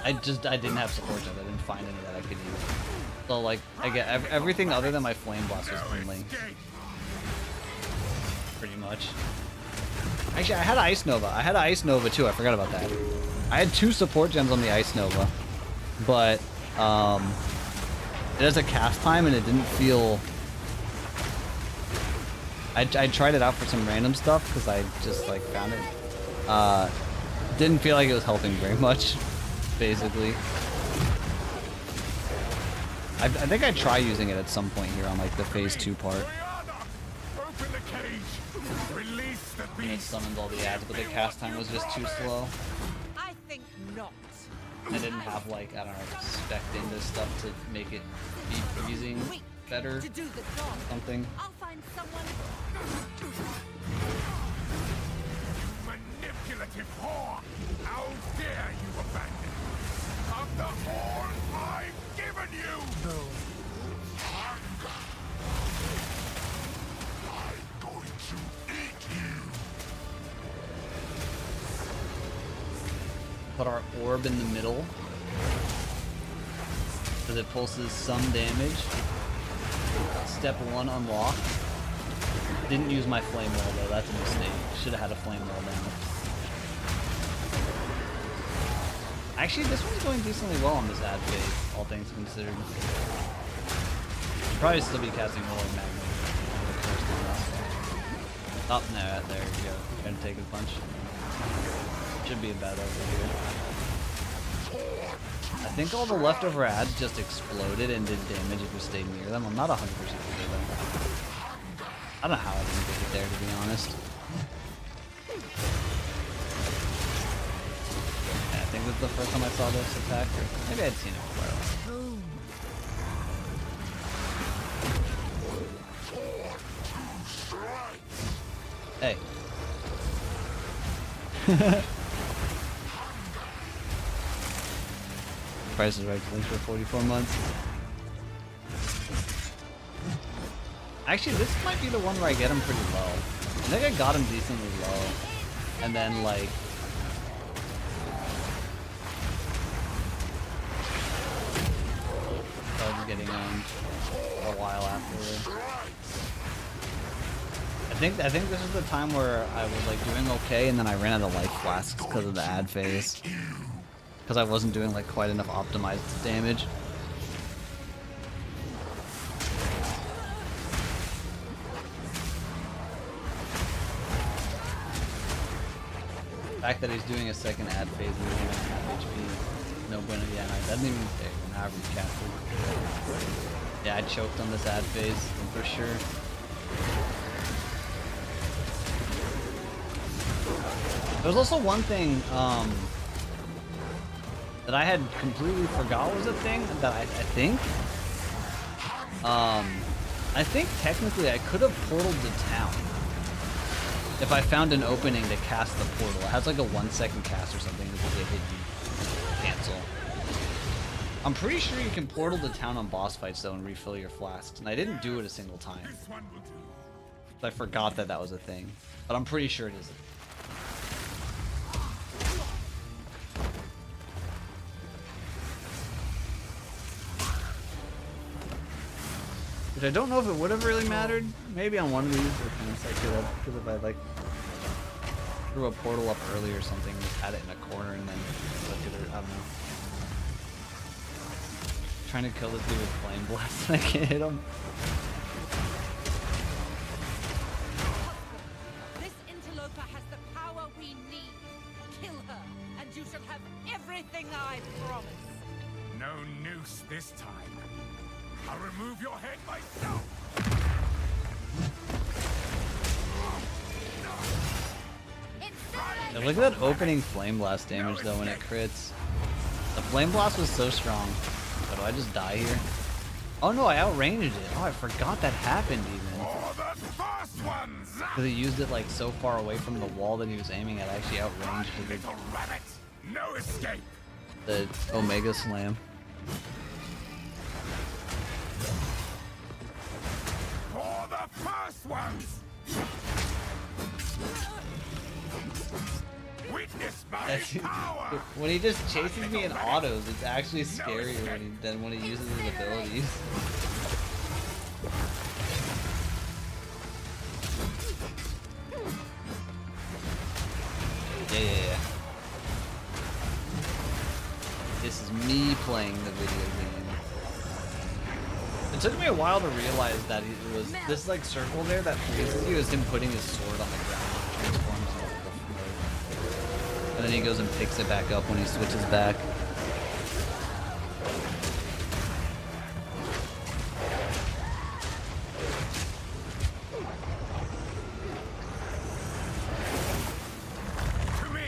I didn't have support gems. I didn't find any that I could use. So like, I get everything other than my flame blast was only pretty much. Actually, I had Ice Nova. I had Ice Nova too. I forgot about that. I had 2 support gems on the Ice Nova, but it has a cast time and it didn't feel. I tried it out for some random stuff because I just like found it. Didn't feel like it was helping very much, basically. I think I try using it at some point here on like the phase 2 part. Open the cage. Release the And it beast. summons all the ads, but the cast time was just too slow. I think not. I didn't have like, I don't know, spec into stuff to make it be freezing Weak better, to do the job. something. I'll find someone. Manipulative whore. How dare you abandon me? After all I've given you. Hunger. I'm going to eat you. Put our orb in the middle, because it pulses some damage. Step 1 unlocked. Didn't use my flame wall though, that's a mistake. Should have had a flame wall down. Actually, this one's going decently well on this ad phase, all things considered. Should probably still be casting rolling magma. Oh, no, there you go. Trying to take a punch. Should be a bad over here. I think all the leftover ads just exploded and did damage if we stayed near them. I'm not 100% sure though. I don't know how I didn't get it there, to be honest. Yeah, I think that's the first time I saw this attack. Or maybe I'd seen it before. Price is right for 44 months. Actually, this might be the one where I get him pretty low. I think I got him decently low. And then, like... I was getting him a while afterward. I think this is the time where I was, like, doing okay, and then I ran out of life flasks because of the ad phase. Because I wasn't doing, like, quite enough optimized damage. The fact that he's doing a second ad phase and he's only half HP, no bueno. Yeah, no, that didn't even take an average casted. Yeah, I choked on this ad phase for sure. There's also one thing that I had completely forgot was a thing that I think technically I could have portaled to town if I found an opening to cast the portal. It has like a 1 second cast or something that they hit you cancel. I'm pretty sure you can portal to town on boss fights though and refill your flasks, and I didn't do it a single time. So I forgot that that was a thing, but I'm pretty sure it is. Which I don't know if it would have really mattered. Maybe on one of these defense I could have, because if I like threw a portal up early or something, just had it in a corner and then I don't know. Trying to kill this dude with flame blast and I can't hit him. This interloper has the power we need. Kill her, and you shall have everything I promise. No noose this time. I'll remove your head myself. Yeah, look at that opening flame blast damage though when it crits. The flame blast was so strong. Oh, do I just die here? Oh no, I outranged it. Oh, I forgot that happened even. Because he used it like so far away from the wall that he was aiming at. I actually outranged it. No escape. The Omega Slam. For the first ones. Witness my power. When he just chases me in autos, it's actually scarier than when he uses his abilities. Yeah. This is me playing the video game. It took me a while to realize that it was this like circle there that freezes you is him putting his sword on the ground and transforms into the mode. And then he goes and picks it back up when he switches back.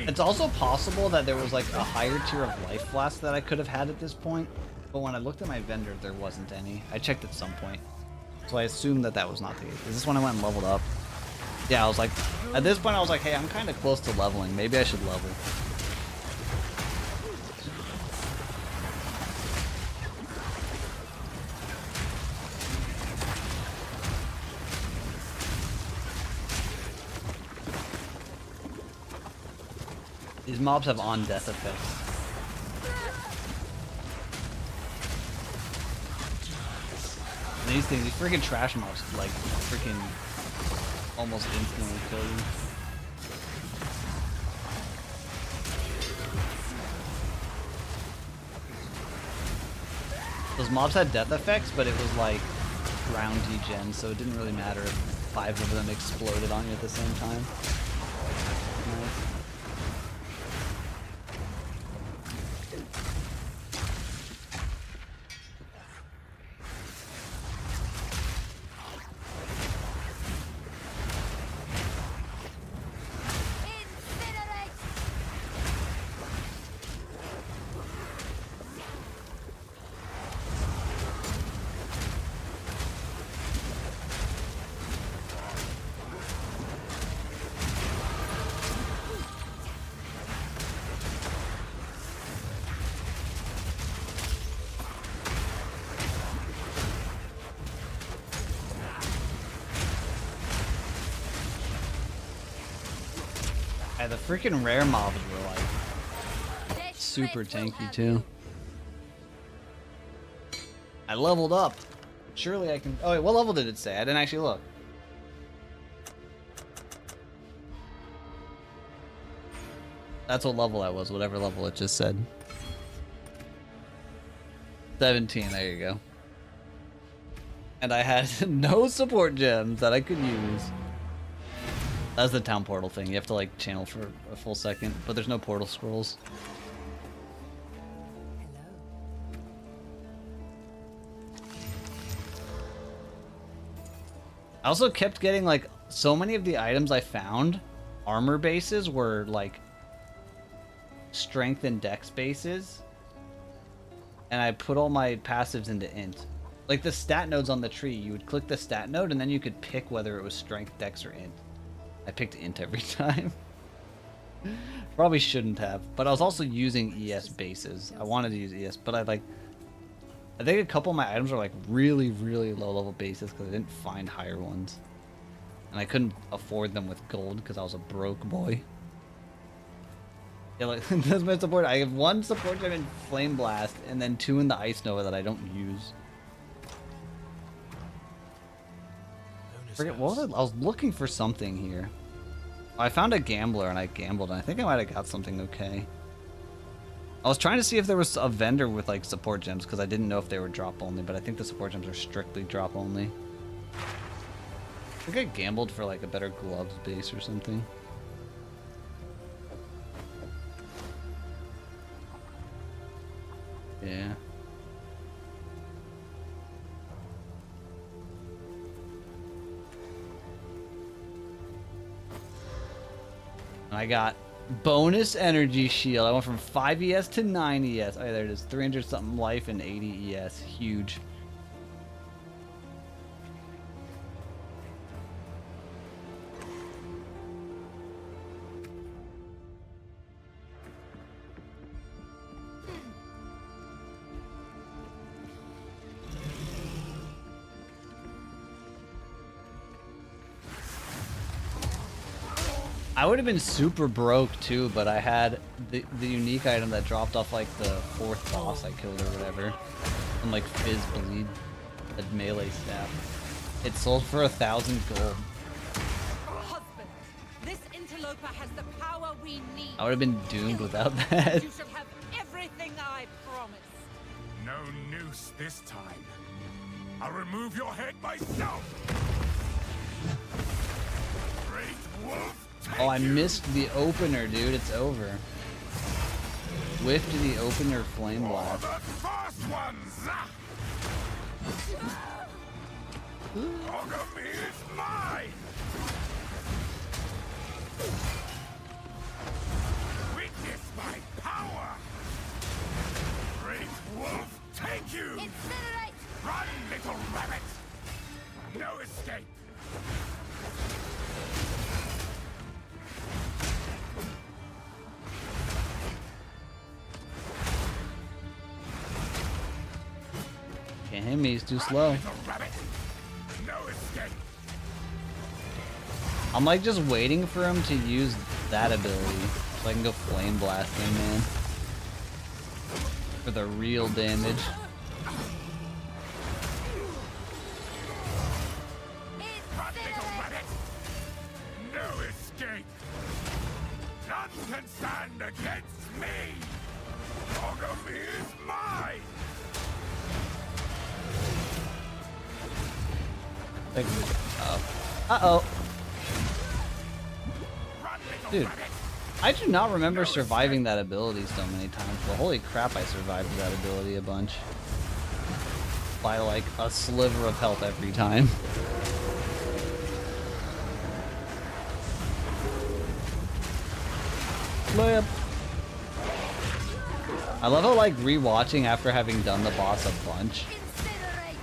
It's also possible that there was like a higher tier of life flask that I could have had at this point, but when I looked at my vendor, there wasn't any. I checked at some point, so I assumed that that was not the case. Is this when I went and leveled up? Yeah, I was like, at this point I was like, hey, I'm kind of close to leveling. Maybe I should level. These mobs have on-death effects. And these things, these freaking trash mobs, like, freaking almost instantly kill you. Those mobs had death effects, but it was like round degen, so it didn't really matter if 5 of them exploded on you at the same time. Nice. Yeah, the freaking rare mobs were like Death super threat will tanky have too. you. I leveled up. Surely I can. Oh wait, what level did it say? I didn't actually look. That's what level that was, whatever level it just said. 17, there you go. And I had no support gems that I could use. That's the town portal thing. You have to like channel for a full second, but there's no portal scrolls. I also kept getting like so many of the items I found, armor bases were like strength and dex bases. And I put all my passives into int. Like the stat nodes on the tree, you would click the stat node and then you could pick whether it was strength, dex, or int. I picked int every time. Probably shouldn't have, but I was also using ES bases. I wanted to use ES, but I think a couple of my items were like really, really low level bases because I didn't find higher ones. And I couldn't afford them with gold because I was a broke boy. Yeah, like, that's my support. I have 1 support gem in Flame Blast, and then 2 in the Ice Nova that I don't use. Forget what was I was looking for something here. I found a gambler and I gambled, and I think I might have got something okay. I was trying to see if there was a vendor with like support gems because I didn't know if they were drop only, but I think the support gems are strictly drop only. I think I gambled for like a better gloves base or something. Yeah. I got bonus energy shield. I went from 5 ES to 9 ES. Oh, yeah, there it is. 300 something life and 80 ES. Huge. I would have been super broke too, but I had the unique item that dropped off like the 4th boss I killed or whatever. And like Fizz Bleed, a melee staff. It sold for 1,000 gold. Husband, this interloper has the power we need. I would have been doomed without that. You shall have everything I promise. No noose this time. I'll remove your head myself. Great wolf. Oh, I missed the opener, dude. It's over. Whiffed the opener flame blast. The first ones. Ogami is mine. Witness my power. Great wolf, take you. Incinerate! Run, little rabbit. No escape. Can't hit me, he's too slow. Little rabbit. No escape. I'm like just waiting for him to use that ability so I can go flame blast him, man. For the real damage. Run, little rabbit. No escape. None can stand against me. Ogami is mine. Like, uh-oh. Run, little Dude, rabbit. I do not remember surviving that ability so many times, but holy crap, I survived that ability a bunch. By like a sliver of health every time. Flip. I love how like rewatching after having done the boss a bunch. Incinerate!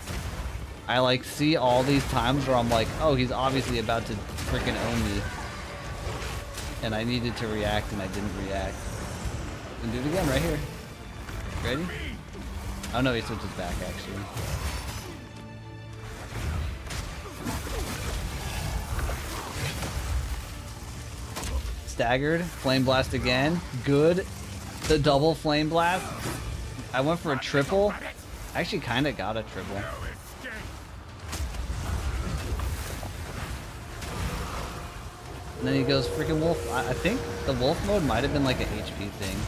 I like see all these times where I'm like, oh, he's obviously about to freaking own me. And I needed to react and I didn't react. And do it again right here. Ready? Oh no, he switches back actually. staggered. Flame blast again. Good. The double flame blast. I went for a triple. I actually kind of got a triple. And then he goes freaking wolf. I think the wolf mode might have been like an HP thing.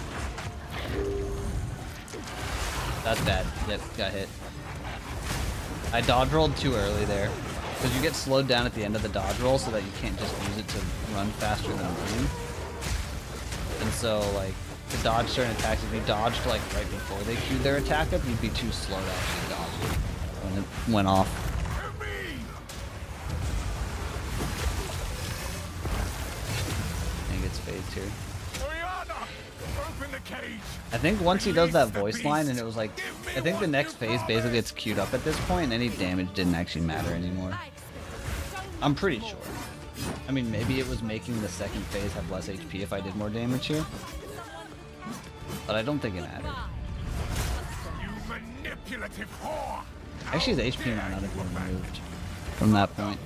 That's bad. Yep, got hit. I dodge rolled too early there. Because you get slowed down at the end of the dodge roll so that you can't just use it to run faster than moving. And so, like, to dodge certain attacks, if you dodged, like, right before they queued their attack up, you'd be too slow to actually dodge it when it went off. And gets phased here. I think once he does that voice line and it was like, I think the next phase basically gets queued up at this point and any damage didn't actually matter anymore. I'm pretty sure. I mean, maybe it was making the second phase have less HP if I did more damage here. But I don't think it mattered. Actually, his HP might not have been removed from that point.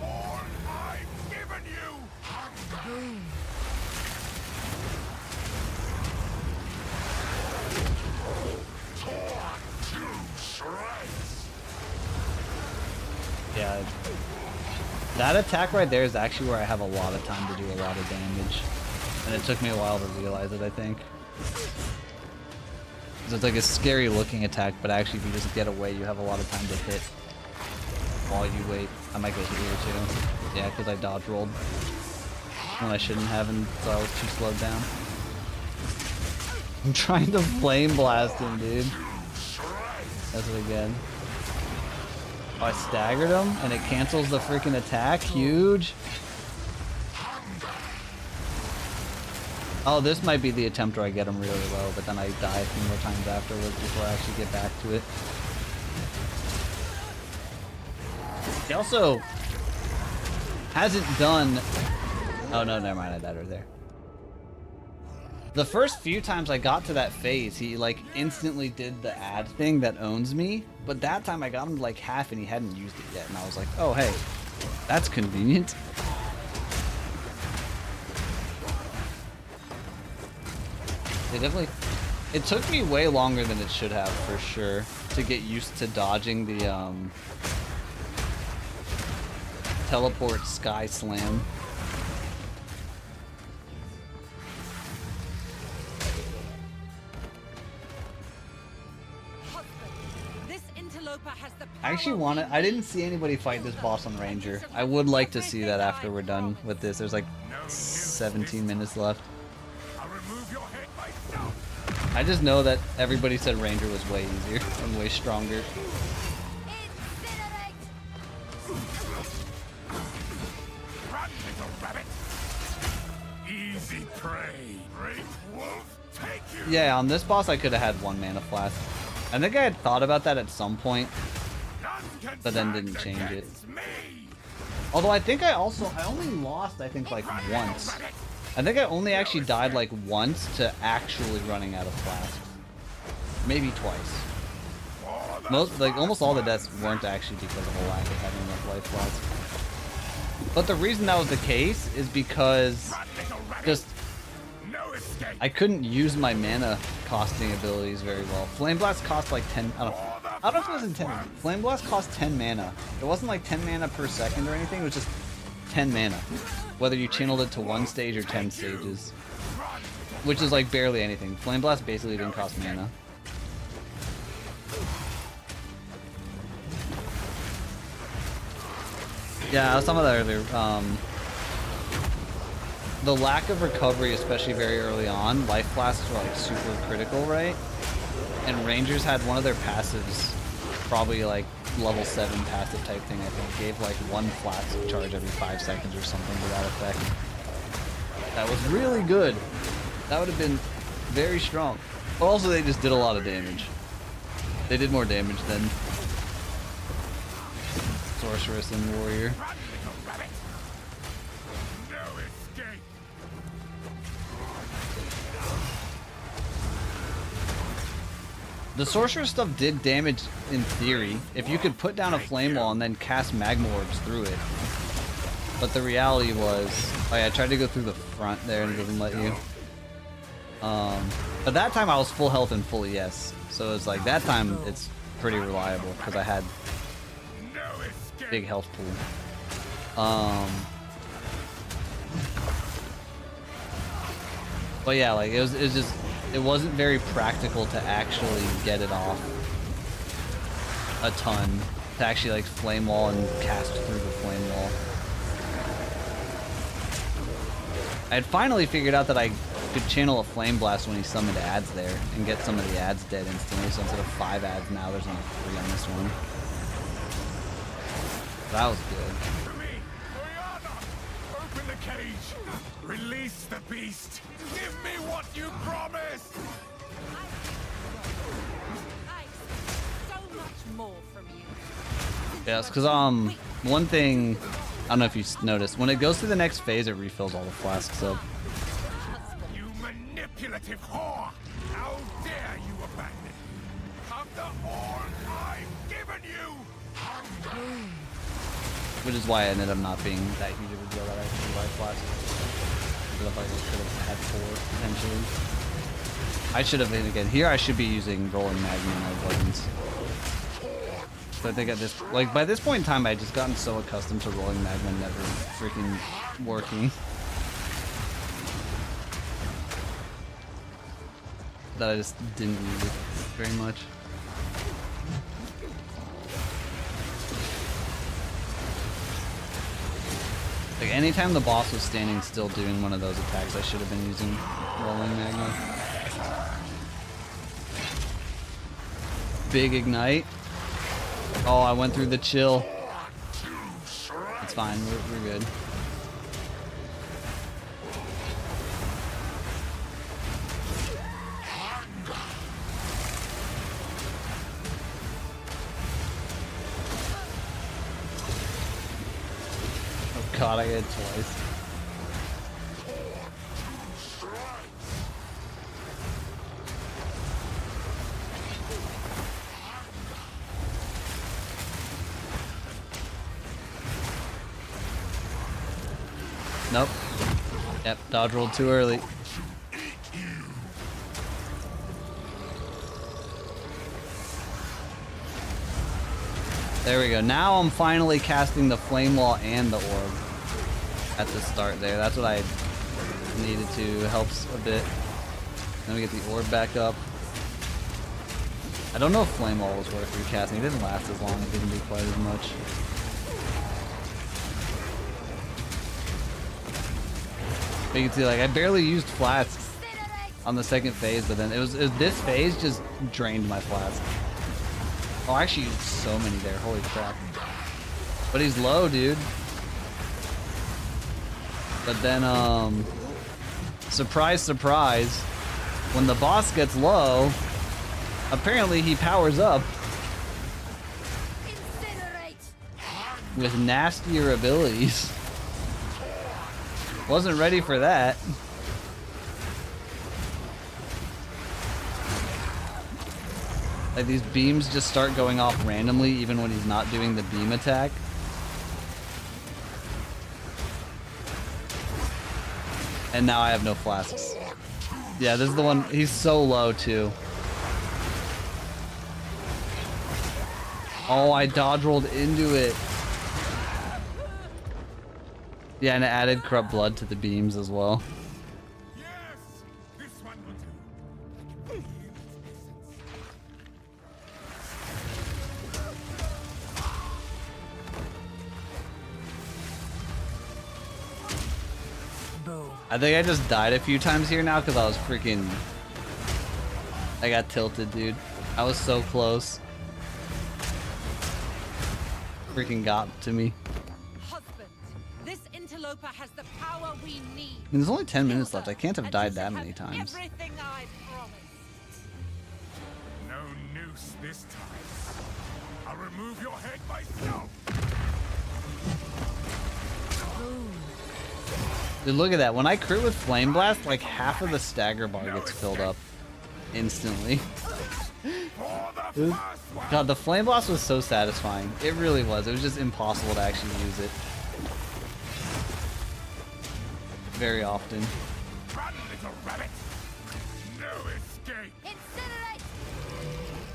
Yeah, that attack right there is actually where I have a lot of time to do a lot of damage. And it took me a while to realize it, I think. Because it's like a scary looking attack, but actually if you just get away, you have a lot of time to hit while you wait. I might get hit here too. Yeah, because I dodge rolled when I shouldn't have, and so I was too slowed down. I'm trying to flame blast him, dude. That's it again. Oh, I staggered him, and it cancels the freaking attack. Huge. Oh, this might be the attempt where I get him really low, but then I die a few more times afterwards before I actually get back to it. He also hasn't done... Oh, no, never mind. I died right there. The first few times I got to that phase, he like instantly did the ad thing that owns me, but that time I got him to like half and he hadn't used it yet, and I was like, oh hey, that's convenient. They definitely... It took me way longer than it should have, for sure, to get used to dodging the teleport sky slam. I actually want to... I didn't see anybody fight this boss on Ranger. I would like to see that after we're done with this. There's like 17 minutes left. I just know that everybody said Ranger was way easier and way stronger. Easy prey. Great wolf, take you. Yeah, on this boss I could have had one mana flask. I think I had thought about that at some point, but then didn't change it. Although I think I only lost, I think, like once. I think I only actually died like once to actually running out of flasks. Maybe twice. Almost all the deaths weren't actually because of a lack of having enough life flasks. But the reason that was the case is because just I couldn't use my mana costing abilities very well. Flame Blast cost like 10, I don't know if it was in 10. Flame Blast cost 10 mana. It wasn't like 10 mana per second or anything, it was just 10 mana. Whether you channeled it to one stage or 10 stages. Which is like barely anything. Flame Blast basically didn't cost mana. Yeah, I was talking about that earlier. The lack of recovery, especially very early on, life flasks were like super critical, right? And Rangers had one of their passives, probably like level 7 passive type thing, I think, gave like one flask charge every 5 seconds or something to that effect. That was really good. That would have been very strong. But also they just did a lot of damage. They did more damage than Sorceress and Warrior. The Sorceress stuff did damage in theory. If you could put down a flame wall and then cast magma orbs through it, But the reality was, oh yeah, I tried to go through the front there and it doesn't let you. But that time I was full health and full ES. So it's like, that time it's pretty reliable because I had big health pool. But yeah, like it was just, it wasn't very practical to actually get it off a ton, to actually like flame wall and cast through the flame wall. I had finally figured out that I could channel a flame blast when he summoned ads there and get some of the ads dead instantly. So instead of 5 ads now, there's only 3 on this one. That was good. To me, Oriana, open the cage. Release the beast. Give me what you promised. I expect so much more from you. Yes, because one thing, I don't know if you noticed, when it goes to the next phase, it refills all the flasks up. You manipulative whore! How dare you abandon me? After all I've given you! Which is why I ended up not being that huge of a deal that I actually buy flasks. I feel like I could have had 4 potentially. I should have, again, here I should be using rolling magma on my buttons. So I think at this, like by this point in time, I just gotten so accustomed to rolling magma never freaking working that I just didn't use it very much. Like anytime the boss was standing still doing one of those attacks, I should have been using rolling magma. Big ignite. Oh, I went through the chill. It's fine, we're good. Oh god, I got it twice. Nope. Yep, dodge rolled too early. There we go. Now I'm finally casting the flame wall and the orb at the start there. That's what I needed to. Helps a bit. Then we get the orb back up. I don't know if flame wall was worth recasting. It didn't last as long. It didn't do quite as much. But you can see, like, I barely used flasks on the second phase, but then it was this phase just drained my flask. Oh, I actually used so many there. Holy crap. But he's low, dude. But then, surprise, surprise, when the boss gets low, apparently he powers up with nastier abilities. Wasn't ready for that. Like these beams just start going off randomly even when he's not doing the beam attack. And now I have no flasks. Yeah, this is the one. He's so low too. Oh, I dodge rolled into it. Yeah, and it added corrupt blood to the beams as well. Yes! This one will do. I think I just died a few times here now because I was freaking... I got tilted, dude. I was so close. Freaking got to me. Husband, this interloper has the power we need. I mean, there's only 10 minutes left. I can't have And died you that shall many have times. Everything I promised. No noose this time. I'll remove your head myself. Dude, look at that. When I crit with Flame Blast, like half of the stagger bar gets filled up instantly. God, the Flame Blast was so satisfying. It really was. It was just impossible to actually use it. very often. Run, little rabbit! No escape! Incinerate!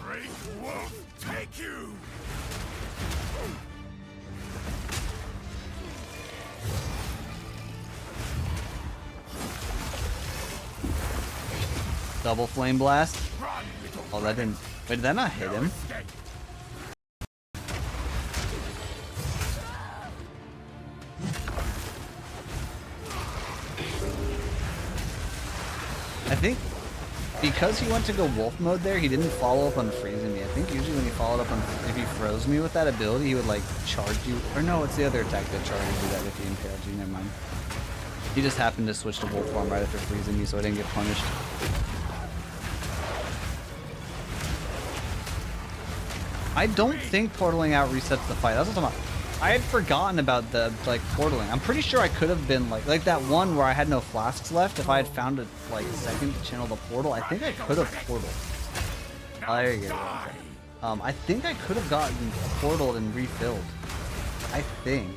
Great wolf, take you! Double flame blast. Run, little Oh, that didn't. Wait, did that not hit him? escape! I think because he went to go wolf mode there, he didn't follow up on freezing me. I think usually when he followed up on, if he froze me with that ability, he would like charge you. Or no, it's the other attack that charges you that if he impaled you. Never mind. He just happened to switch to wolf form right after freezing me, so I didn't get punished. I don't think portaling out resets the fight. That's what I'm talking about. I had forgotten about the like portaling. I'm pretty sure I could have been like that one where I had no flasks left. If I had found a like second to channel the portal, I think I could have portaled. Oh, there you go. I think I could have gotten portaled and refilled. I think.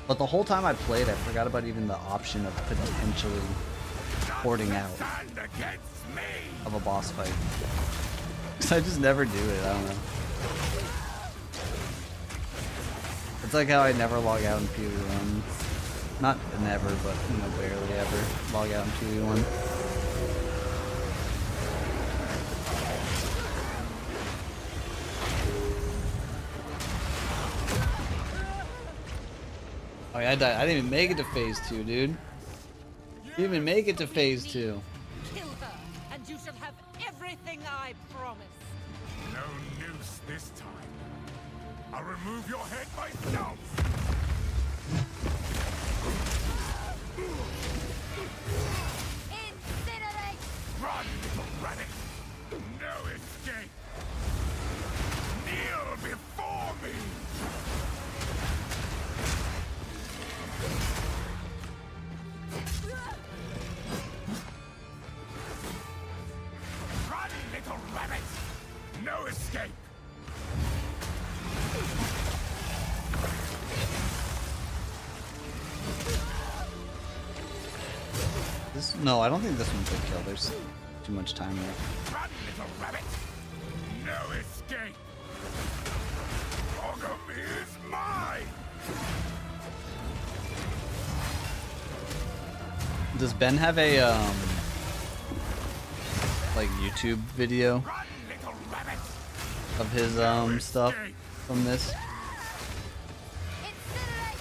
But the whole time I played, I forgot about even the option of potentially porting out Stand against me! of a boss fight. Cause I just never do it. I don't know. It's like how I never log out in PoE1. Not never, but you know, barely ever log out in PoE1. Oh yeah, I died. I didn't even make it to phase 2, dude. Didn't even make it to phase 2. Kill her, and you shall have everything I promise. No noose this time. I'll remove your head myself! Incinerate! Run, little rabbit! No escape! Kneel before me! Run, little rabbit! No escape! No, I don't think this one's a kill. There's too much time left. Run, little rabbit! No escape! Ogre is mine! Does Ben have a like YouTube video Run, little rabbit! of his stuff from this? Incinerate!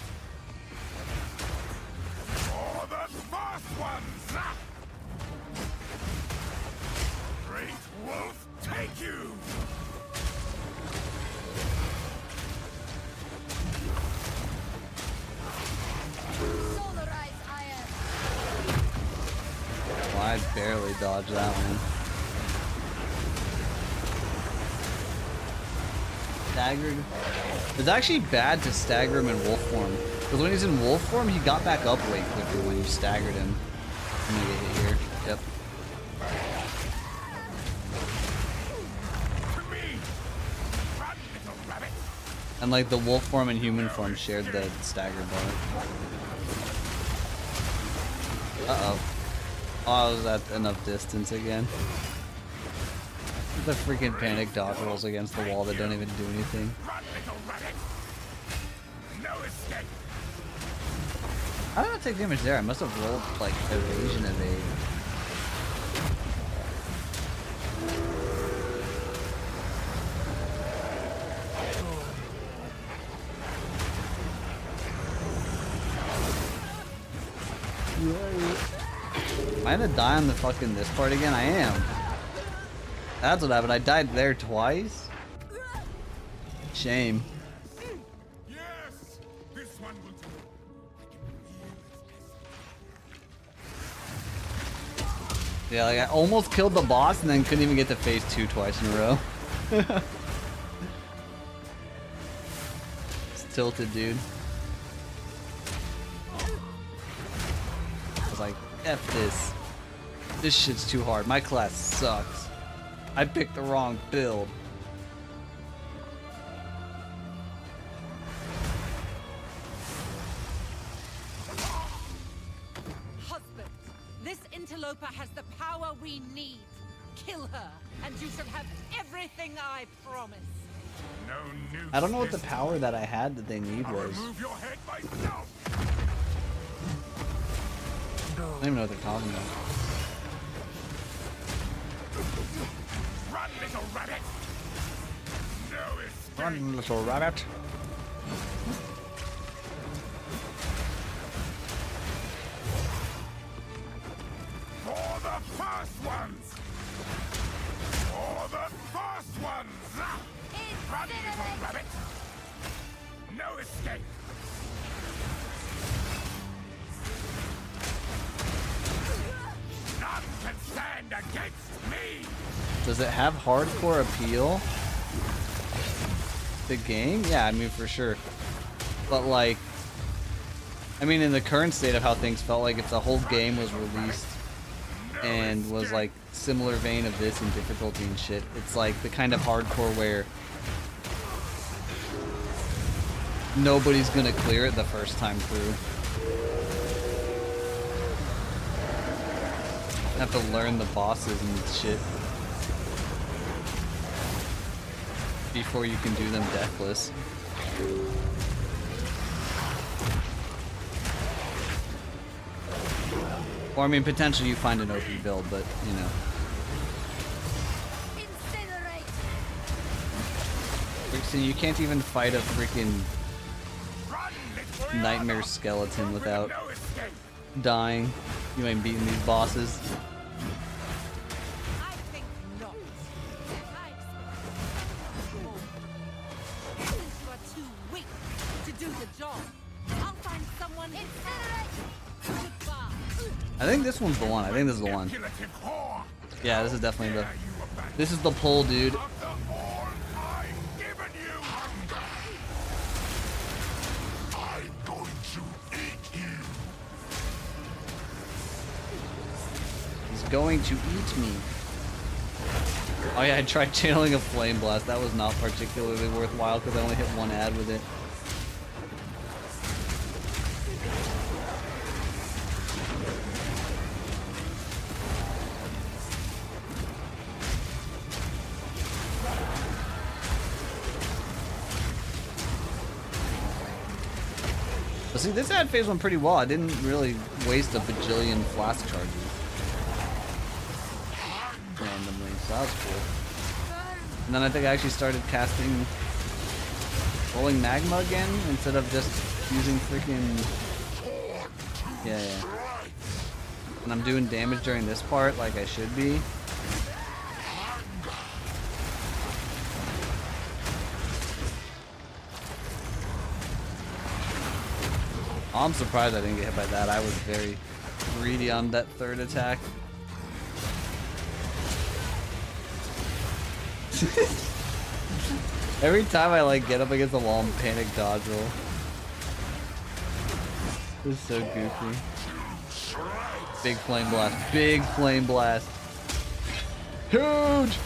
For the first ones! Great wolf, take you! Solarize iron! Well, I barely dodged that one. Staggered. It's actually bad to stagger him in wolf form. Because when he's in wolf form, he got back up way quicker when you staggered him. I'm gonna get hit here. Yep. To me! Run, little rabbit! And like the wolf form and human form shared the stagger bar. Uh-oh. Oh, I was at enough distance again. The freaking panic dodge rolls against the wall that don't even do anything. Run, little rabbit! No escape! How did I take damage there? I must have rolled like evasion evade. Am I gonna die on the fucking this part again? I am. That's what happened. I died there twice. Shame. Yes! This one will do. Yeah, like I almost killed the boss and then couldn't even get to phase 2 twice in a row. It's tilted, dude. I was like, F this. This shit's too hard. My class sucks. I picked the wrong build. Interloper has the power we need. Kill her, and you shall have everything I promise. No news. I don't know what the power that I had that they need I'll was. remove your head myself. I don't even know what they're talking about. Run, little rabbit. No escape. Run, little rabbit. For the first ones. For the first ones. Run, little rabbit. No escape. None can stand against me. Does it have hardcore appeal? The game? Yeah, I mean for sure. But like, I mean in the current state of how things felt, like if the whole game was released and was like similar vein of this in difficulty and shit, it's like the kind of hardcore where nobody's gonna clear it the first time through. Have to learn the bosses and shit before you can do them deathless. Or I mean potentially you find an OP build, but you know. Freaking, you can't even fight a freaking nightmare skeleton without dying. You ain't beating these bosses. I think not. I expect more. Since you are too weak to do the job, I'll find someone. Goodbye. I think this one's the one. I think this is the one. Yeah, this is definitely the. This is the pull, dude. Going to eat me. Oh yeah, I tried channeling a flame blast. That was not particularly worthwhile because I only hit one ad with it. But see, this ad phase went pretty well. I didn't really waste a bajillion flask charges randomly, so that was cool. And then I think I actually started casting rolling magma again instead of just using freaking yeah. And I'm doing damage during this part like I should be. I'm surprised I didn't get hit by that. I was very greedy on that third attack. Every time I like get up against the wall and panic dodge roll. This is so goofy. Big flame blast. Big flame blast. Huge!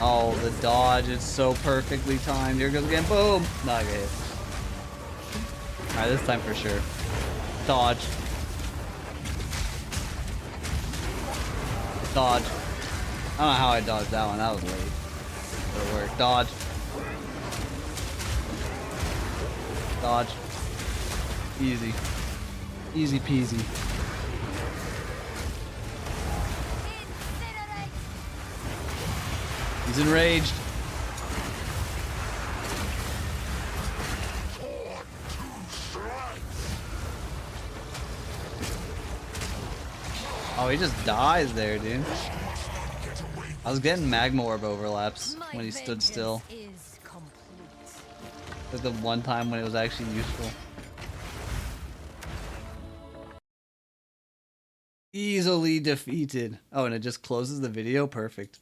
Oh, the dodge is so perfectly timed. Here goes again. Boom! Not a hit. Alright, this time for sure. Dodge. Dodge. I don't know how I dodged that one. That was late. But it worked. Dodge. Dodge. Easy. Easy peasy. He's enraged. Oh, he just dies there, dude. I was getting magma orb overlaps when he stood still. Like the one time when it was actually useful. Easily defeated. Oh, and it just closes the video. Perfect.